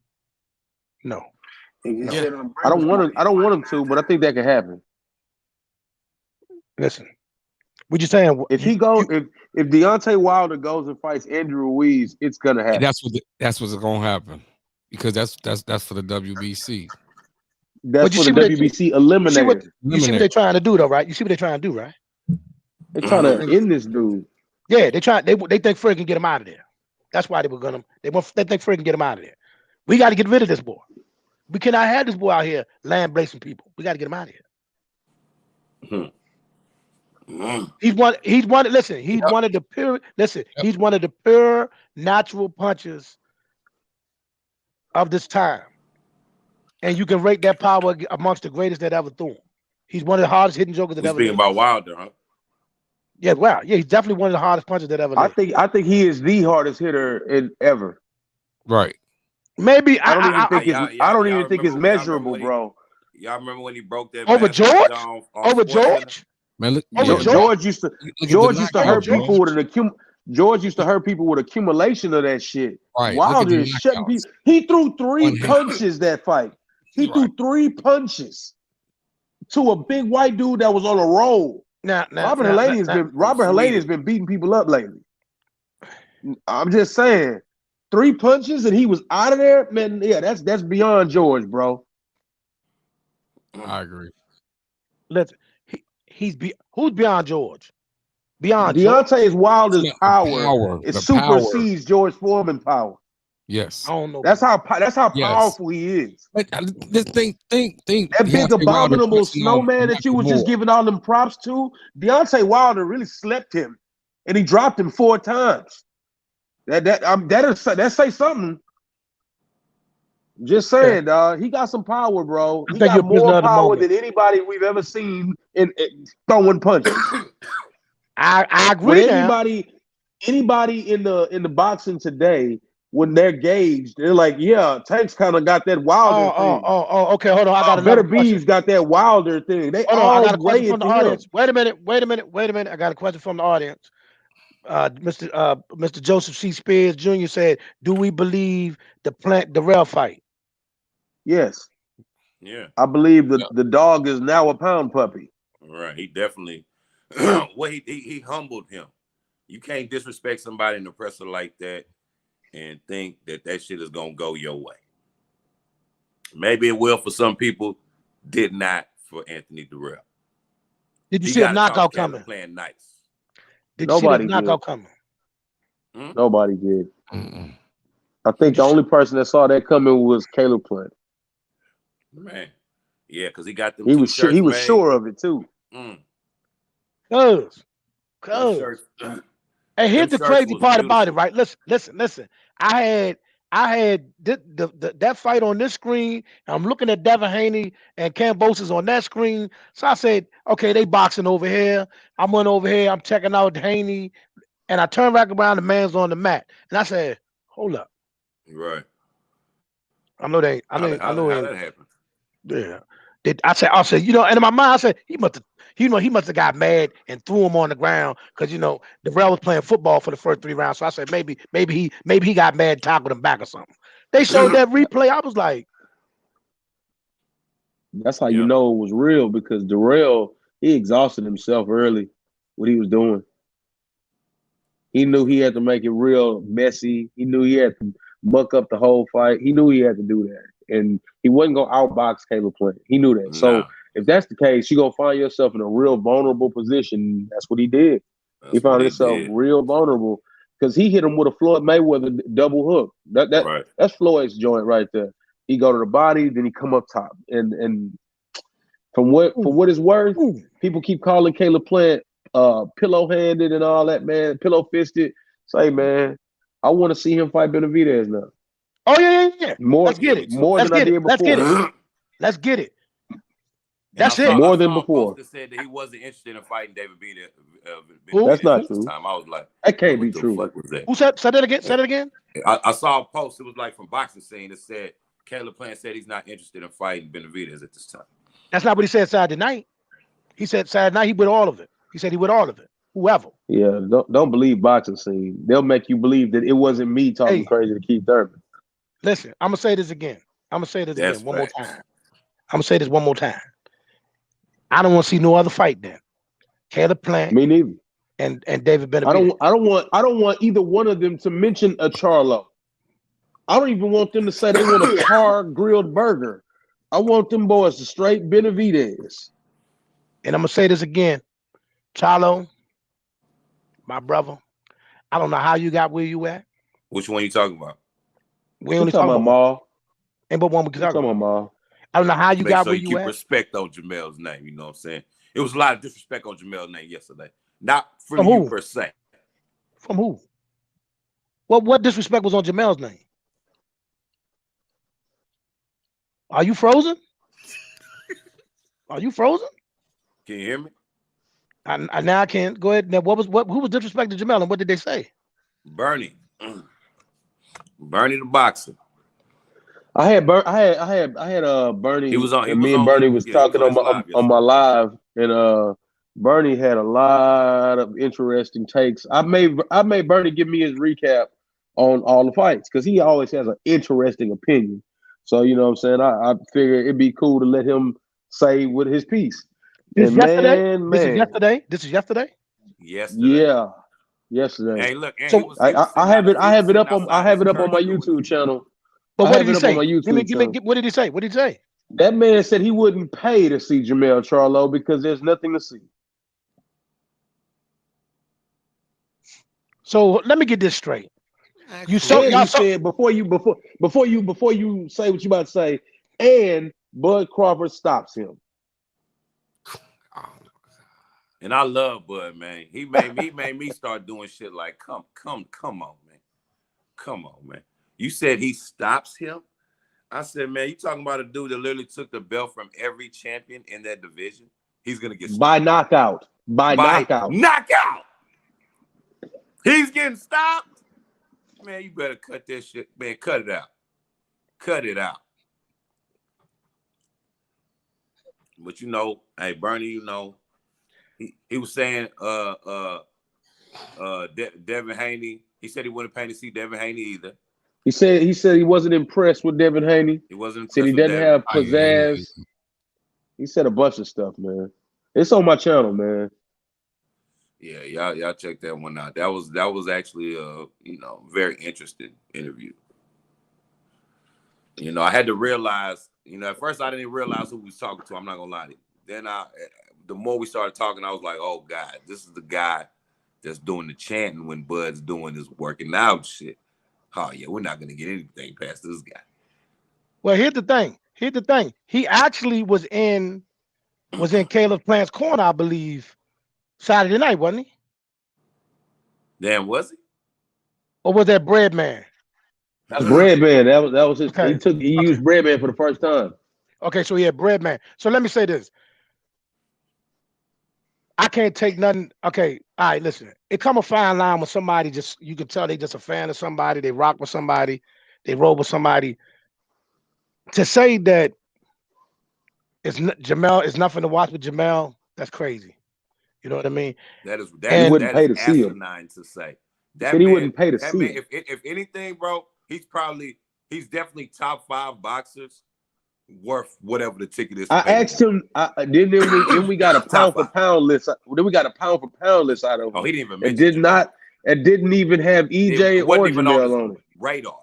Yeah. I don't want him to, but I think that could happen. Listen, what you saying? If Deontay Wilder goes and fights Andrew Ruiz, it's gonna happen. That's what's gonna happen because that's for the WBC. That's for the WBC eliminator. You see what they're trying to do, though, right? You see what they're trying to do, right? They're trying to end this dude. Yeah, they think Fred can get him out of there. That's why they think Fred can get him out of there. We got to get rid of this boy. We cannot have this boy out here lambasting people. We got to get him out of here. He's one of the pure natural punches of this time. And you can rate that power amongst the greatest that ever threw him. He's one of the hardest hitting jokers that ever Speaking about Wilder, huh? Yeah, wow. Yeah, he's definitely one of the hardest punches that ever lived. I think he is the hardest hitter ever. Right. Maybe I don't even think it's measurable, bro. Y'all remember when he broke that over George? Over George? Man, look, George used to hurt people with George used to hurt people with accumulation of that shit. Right. Wilder is shutting people. He threw 3 punches that fight. He threw 3 punches to a big white dude that was on a roll. Robert Helenius has been beating people up lately. I'm just saying, 3 punches and he was out of there, man. Yeah, that's beyond George, bro. I agree. Who's beyond George? Beyond Deontay Wilder's power. It supersedes George Foreman's power. Yes, I don't know. That's how powerful he is. This think that big abominable snowman that you was just giving all them props to. Deontay Wilder really slept him, and he dropped him 4 times. That say something. Just saying, dog. He got some power, bro. He got more power than anybody we've ever seen in throwing punches. I agree. Anybody in the boxing today, when they're gauged, they're like, yeah, Tank's kind of got that Wilder thing. Okay, hold on. I got Better Bees got that Wilder thing. They all I got a question from the audience. Him. Wait a minute. I got a question from the audience. Mr. Joseph C. Spears Jr. said, "Do we believe the rail fight?" Yes. Yeah. I believe the dog is now a pound puppy. Right. He definitely. he humbled him. You can't disrespect somebody in the presser like that and think that shit is gonna go your way. Maybe it will for some people. Did not for Anthony Durrell. Did you see a knockout coming? Playing nice. Did you see the knockout coming? Nobody did. I think the only person that saw that coming was Caleb Plant. Man, yeah, because he got them. He was sure of it too. Cause. And here's the crazy part about it, right? Listen. I had that fight on this screen. And I'm looking at Devin Haney and Kambosos on that screen. So I said, okay, they boxing over here. I went over here. I'm checking out Haney, and I turned back around. The man's on the mat, and I said, hold up. Right. I know they. I know how that happened. Yeah. I said, and in my mind, I said he must have got mad and threw him on the ground because Durrell was playing football for the first 3 rounds. So I said maybe he got mad and tackled him back or something. They showed that replay. I was like, that's how you know it was real, because Durrell, he exhausted himself early what he was doing. He knew he had to make it real messy. He knew he had to muck up the whole fight. He knew he had to do that. And he wasn't going to outbox Caleb Plant. He knew that. No. So if that's the case, you're going to find yourself in a real vulnerable position. That's what he did. He found himself real vulnerable because he hit him with a Floyd Mayweather double hook. That's Floyd's joint right there. He go to the body, then he come up top, and for what it's worth, people keep calling Caleb Plant pillow handed and all that, man, pillow fisted. Say, man, I want to see him fight Benavidez now. Oh yeah. Let's get it. More than I did before. Let's get it. That's it. More than before. That said that he wasn't interested in fighting David Benavidez. That's not true. Time. I was like, that can't be true. What was that? Who said that again? Said it again. I saw a post. It was like from Boxing Scene that said Caleb Plant said he's not interested in fighting Benavidez at this time. That's not what he said Saturday night. He said Saturday night he with all of it. He said he with all of it. Whoever. Yeah, don't believe Boxing Scene. They'll make you believe that it wasn't me talking crazy to Keith Thurman. Listen, I'm gonna say this again. One more time. I'm gonna say this one more time. I don't want to see no other fight then. Caleb Plant. Me neither. And David Benavidez. I don't want either one of them to mention a Charlo. I don't even want them to say they want a char grilled burger. I want them boys to straight Benavidez. And I'm gonna say this again. Charlo, my brother, I don't know how you got where you at. Which one you talking about? We only talking about Maul. And but one we talking about Maul. I don't know how you got where you keep at. Respect on Jamel's name. You know what I'm saying? It was a lot of disrespect on Jamel's name yesterday. Not from you per se. From who? What disrespect was on Jamel's name? Are you frozen? Are you frozen? Can you hear me? I now I can't. Go ahead. Now, who was disrespecting Jamel and what did they say? Bernie the boxer. I had Bernie. He was on. Me and Bernie was talking on my live, and Bernie had a lot of interesting takes. I made Bernie give me his recap on all the fights because he always has an interesting opinion. So you know what I'm saying. I figure it'd be cool to let him say with his piece. This is yesterday. This is yesterday. Yeah, yesterday. Hey, look. So I have it up on my YouTube channel. But what did he say? What did he say? What did he say? That man said he wouldn't pay to see Jamel Charlo because there's nothing to see. So let me get this straight. He said before you say what you about to say, and Bud Crawford stops him. And I love Bud, man. He made me start doing shit like come on, man. Come on, man. You said he stops him? I said, man, you talking about a dude that literally took the belt from every champion in that division? He's gonna get stopped. By knockout. Knockout. He's getting stopped. Man, you better cut that shit. Man, cut it out. Cut it out. But you know, hey, Bernie, you know, he was saying Devin Haney. He said he wouldn't pay to see Devin Haney either. He said he wasn't impressed with Devin Haney. He wasn't impressed. Said he doesn't have pizzazz. He said a bunch of stuff, man. It's on my channel, man. Yeah, y'all check that one out. That was actually a very interesting interview. You know, I had to realize, at first I didn't realize who we was talking to. I'm not gonna lie to you. Then the more we started talking, I was like, oh God, this is the guy that's doing the chanting when Bud's doing his working out shit. Oh yeah, we're not gonna get anything past this guy. Well, here's the thing. He actually was in Caleb Plant's corner, I believe, Saturday night, wasn't he? Damn, was he? Or was that Breadman? That's Breadman. That was his. Okay. He used Breadman for the first time. Okay, so he had Breadman. So let me say this. I can't take nothing. Okay, all right, listen. It come a fine line with somebody you can tell they just a fan of somebody, they rock with somebody, they roll with somebody. To say that Jamel is nothing to watch with Jamel, that's crazy. You know what I mean? That is wouldn't pay to see him. To say. He wouldn't pay to see him. If anything, bro, he's definitely top 5 boxers worth whatever the ticket is. I asked him. Then we got a pound for pound list. Then we got a pound for pound list out of him. Oh, he didn't even mention it didn't even have EJ or Jamel on it. Radar.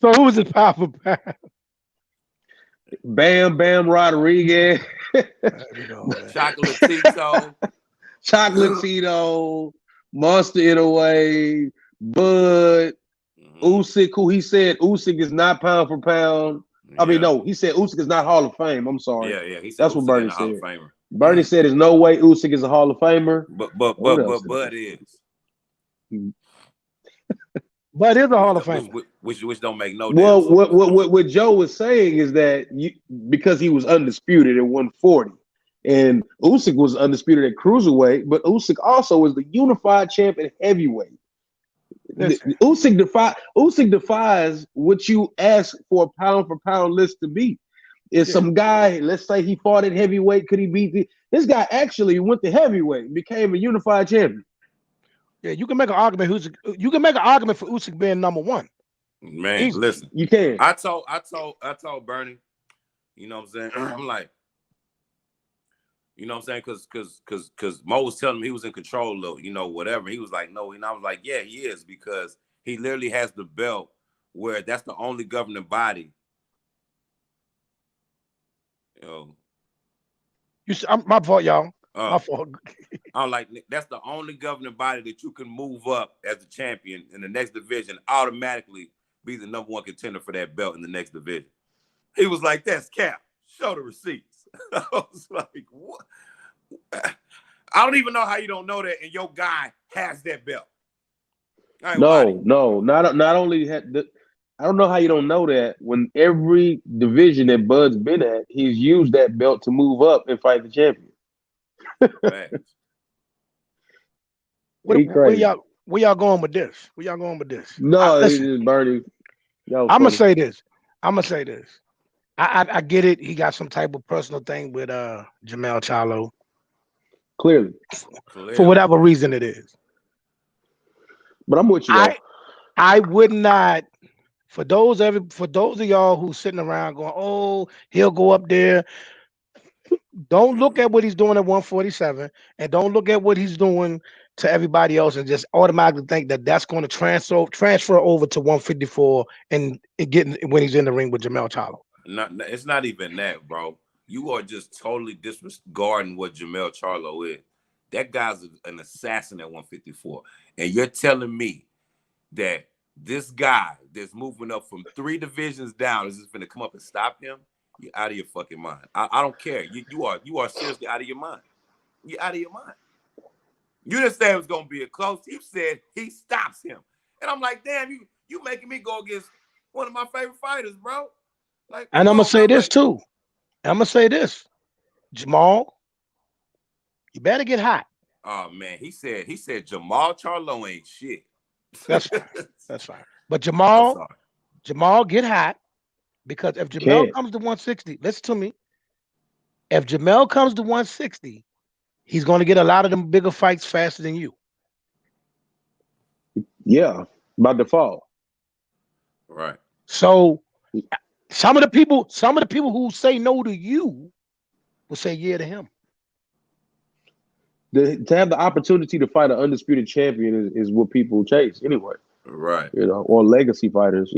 So who was his pound for pound? Bam Rodriguez. Chocolate Tito. Chocolate Cheeto, Monster in a way, Bud, Usyk, who he said Usyk is not pound for pound. I mean, no, he said Usyk is not Hall of Fame. I'm sorry. Yeah. He said that's Usyk what Bernie ain't a Hall of said. Famer. Bernie said there's no way Usyk is a Hall of Famer. But Bud is. But is a Hall of Famer. Which don't make no well, damn sense. What Joe was saying is that because he was undisputed at 140, and Usyk was undisputed at cruiserweight, but Usyk also was the unified champion heavyweight. Usyk defies what you ask for a pound for pound list to be. Is some guy, let's say he fought at heavyweight, could he beat this guy? Actually went to heavyweight and became a unified champion. Yeah, you can make an argument. You can make an argument for Usyk being number one. Man, listen, you can. I told Bernie, you know what I'm saying? I'm like, you know what I'm saying? Because Mo was telling me he was in control of, whatever. He was like, no, and I was like, yeah, he is, because he literally has the belt where that's the only governing body. My fault, y'all. My fault. I'm like, that's the only governing body that you can move up as a champion in the next division, automatically be the number one contender for that belt in the next division. He was like, that's cap. Show the receipts. I was like, what? I don't even know how you don't know that, and your guy has that belt. No. Not only I don't know how you don't know that. When every division that Bud's been at, he's used that belt to move up and fight the champion. Where y'all going with this? No, listen, Bernie. I'm gonna say this. I get it. He got some type of personal thing with Jamel Charlo. Clearly. For whatever reason it is. But I'm with you. I would not. For those of y'all who's sitting around going, oh, he'll go up there. Don't look at what he's doing at 147, and don't look at what he's doing to everybody else, and just automatically think that that's going to transfer over to 154 and getting when he's in the ring with Jamel Charlo. It's not even that, bro. You are just totally disregarding what Jamel Charlo is. That guy's an assassin at 154, and you're telling me that this guy that's moving up from 3 divisions down is just going to come up and stop him? You're out of your fucking mind. I don't care. You are seriously out of your mind. You're out of your mind. You didn't say it was going to be a close. He said he stops him. And I'm like, damn, you making me go against one of my favorite fighters, bro. Like, and I'm going to say this too. I'm going to say this. Jamal, you better get hot. Oh, man. He said Jamal Charlo ain't shit. That's fine. That's fine. But Jamal, get hot. Because if Jamel comes to 160, listen to me. If Jamel comes to 160, he's going to get a lot of them bigger fights faster than you. Yeah, by default. Right. So some of the people who say no to you will say yeah to him. To have the opportunity to fight an undisputed champion is what people chase anyway. Right. Or legacy fighters,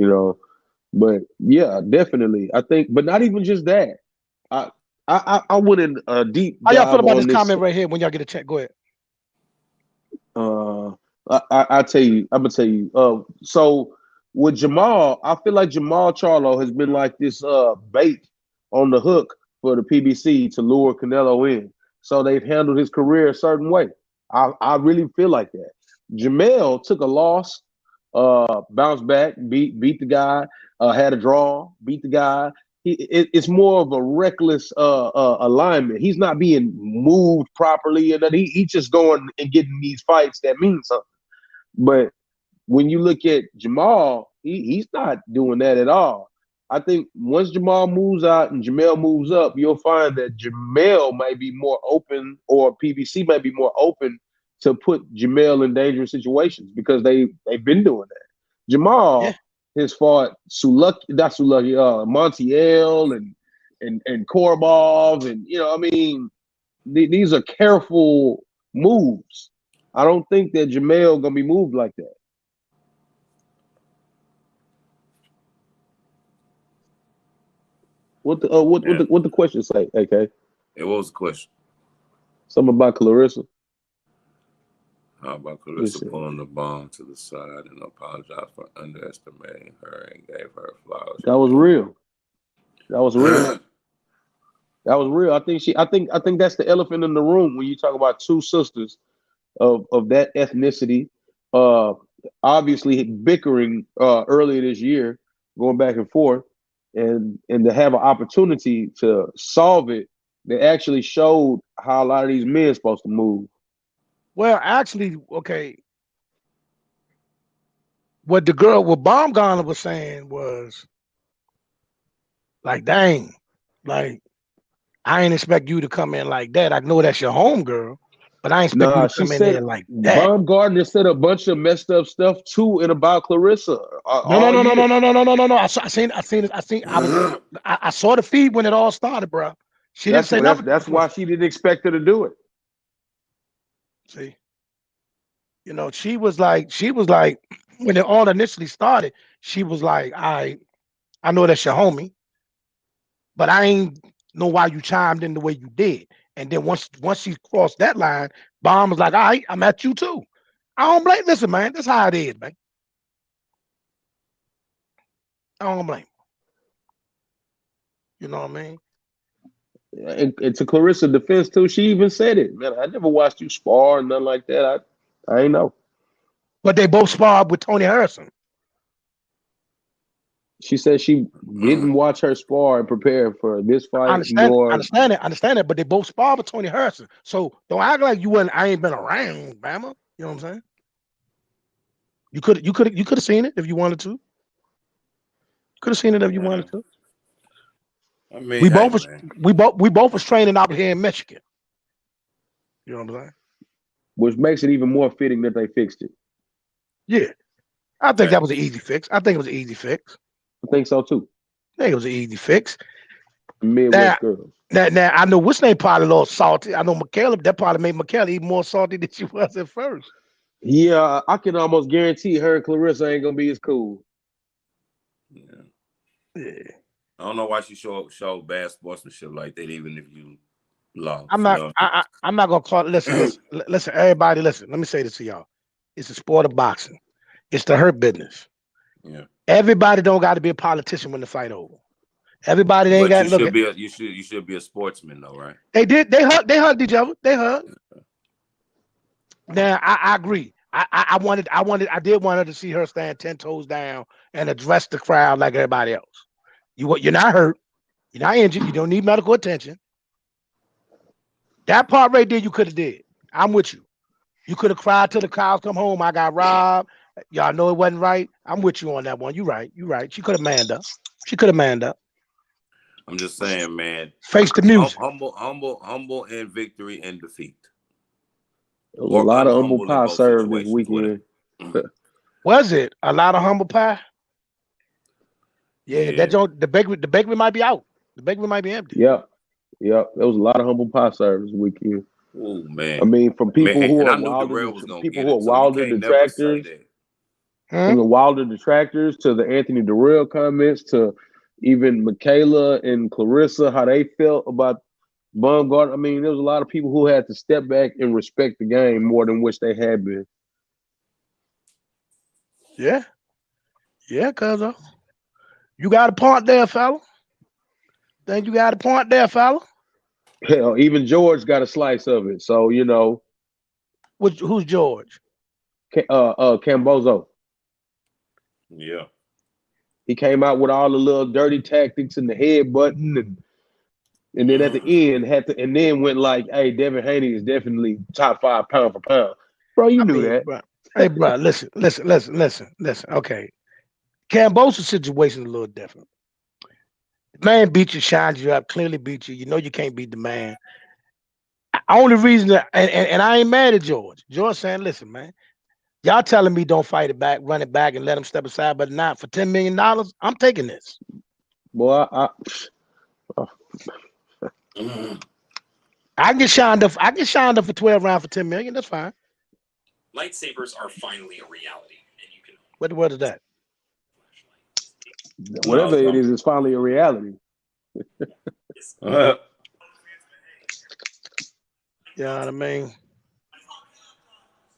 But yeah, definitely. I think, but not even just that. I went in a deep dive. How y'all feel about this comment right here when y'all get a check? Go ahead. I'm gonna tell you. So with Jamal, I feel like Jamal Charlo has been like this bait on the hook for the PBC to lure Canelo in. So they've handled his career a certain way. I really feel like that. Jamel took a loss, bounced back, beat the guy, had a draw, beat the guy. It's more of a reckless alignment. He's not being moved properly, and he's just going and getting these fights that mean something. But when you look at Jamal, he's not doing that at all. I think once Jamal moves out and Jamel moves up, you'll find that Jamel might be more open, or PBC might be more open to put Jamel in dangerous situations because they've been doing that. Jamal has fought Montiel and Korbov, and these are careful moves. I don't think that Jamel gonna be moved like that. What the question say, AK? What was the question? Something about Clarissa. How about Clarissa pulling the bomb to the side and apologized for underestimating her and gave her flowers? That was real. That was real. That was real. I think that's the elephant in the room when you talk about two sisters of that ethnicity. Obviously bickering earlier this year, going back and forth, and to have an opportunity to solve it, they actually showed how a lot of these men are supposed to move. Well, actually, okay. What Baumgartner was saying was like, dang, like I ain't expect you to come in like that. I know that's your home girl, but I ain't expect you to She come in said there like that. Baumgartner said a bunch of messed up stuff too and about Clarissa. No. I seen it. I saw the feed when it all started, bro. She didn't say nothing. That's why she didn't expect her to do it. See, she was like when it all initially started, she was like, I know that's your homie, but I ain't know why you chimed in the way you did. And then once she crossed that line, Bomb was like, all right, I'm at you too. I don't blame. Listen, man, that's how it is, man. I don't blame. You know what I mean? And to Clarissa's defense too, she even said it. Man, I never watched you spar or nothing like that. I ain't know. But they both sparred with Tony Harrison. She said she didn't watch her spar and prepare for this fight. I understand it. But they both sparred with Tony Harrison. So don't act like you wasn't. I ain't been around, Bama. You know what I'm saying? You could have seen it if you wanted to. Could have seen it if you wanted to. I mean, we both was training out here in Michigan. You know what I'm saying? Which makes it even more fitting that they fixed it. Yeah, I think that was an easy fix. I think so too. I think it was an easy fix. Midwest girls. Now I know what's name probably a little salty. I know Michaela. That probably made Michaela even more salty than she was at first. Yeah, I can almost guarantee her and Clarissa ain't gonna be as cool. Yeah. I don't know why she show bad sportsmanship like that, even if you lost. I'm not gonna call it. Listen, everybody, listen. Let me say this to y'all. It's a sport of boxing. It's the hurt business. Yeah. Everybody don't got to be a politician when the fight over. Everybody ain't got to look. You should be a sportsman though, right? They did. They hugged each other. They hugged. Now I agree. I did want her to see her stand 10 toes down and address the crowd like everybody else. You're not hurt. You're not injured. You don't need medical attention. That part right there, you could have did. I'm with you. You could have cried till the cows come home. I got robbed. Y'all know it wasn't right. I'm with you on that one. You right. She could have manned up. I'm just saying, man. Face the music. Humble in victory and defeat. There was a lot of humble pie served this weekend. Was it a lot of humble pie? Yeah, that joint, the bakery might be out. The bakery might be empty. Yep. There was a lot of humble pie served this weekend. Oh man! I mean, from people who are Wilder detractors, from the Wilder detractors to the Anthony Durrell comments to even Michaela and Clarissa, how they felt about Baumgartner. I mean, there was a lot of people who had to step back and respect the game more than which they had been. Yeah, cuz you got a point there, fella. Then you got a point there, fella. Hell, even George got a slice of it. So, you know. Who's George? Cambozo. Yeah. He came out with all the little dirty tactics and the head button and then at the end and then went like, hey, Devin Haney is definitely top 5 pound for pound. Bro, you knew that. Bro. Hey, bro, listen. Okay. Cambozo's situation is a little different. The man beat you, shines you up, clearly beat you. You know you can't beat the man. Only reason that, and I ain't mad at George. George saying, listen, man, y'all telling me don't fight it back, run it back, and let him step aside, but not for $10 million. I'm taking this. Boy, I get shined up. For 12 rounds for $10 million. That's fine. Lightsabers are finally a reality, and you can. What the word is that? Whatever it is, it's finally a reality. You know what I mean?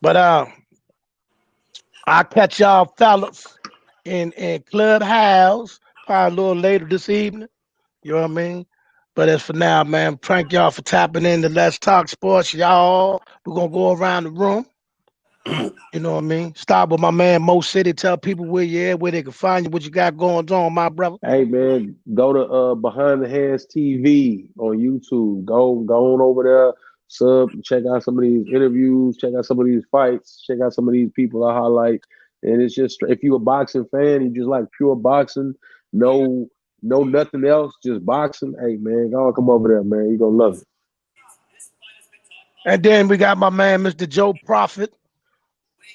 But I'll catch y'all fellas in Clubhouse probably a little later this evening. You know what I mean? But as for now, man, thank y'all for tapping in to Let's Talk Sports. Y'all, we're gonna go around the room. You know what I mean? Start with my man Mo City. Tell people where you at, where they can find you, what you got going on, my brother. Hey man, go to Behind the Hands TV on YouTube. Go on over there, check out some of these interviews, check out some of these fights, check out some of these people I highlight. And it's just if you're a boxing fan, you just like pure boxing, no nothing else, just boxing. Hey man, go on, come over there, man. You're gonna love it. And then we got my man, Mr. Joe Prophet.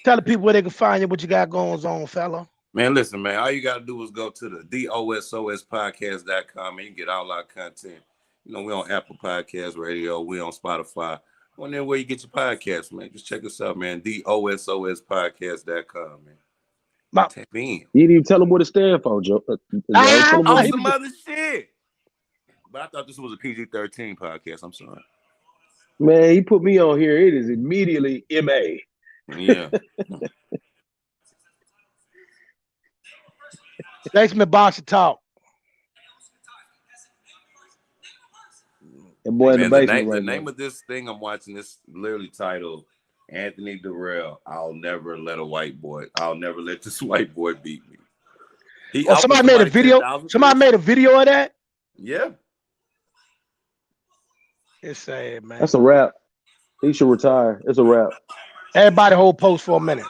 Tell the people where they can find you, what you got going on, fella. Man, listen, man. All you got to do is go to the DOSOSpodcast.com and you can get all our content. You know, we on Apple Podcast Radio. We on Spotify. On there where you get your podcasts, man. Just check us out, man. DOSOSpodcast.com, man. Tap in. You didn't even tell them what it stands for, Joe. On some other shit. But I thought this was a PG-13 podcast. I'm sorry. Man, he put me on here. It is immediately MA. Yeah. Basement Boxing Talk. That boy in the basement the name of this thing I'm watching is literally titled Anthony Durrell. I'll never let this white boy beat me. Somebody made a video. Somebody made a video of that. Yeah. It's sad, man. That's a wrap. He should retire. It's a wrap. Everybody hold post for a minute.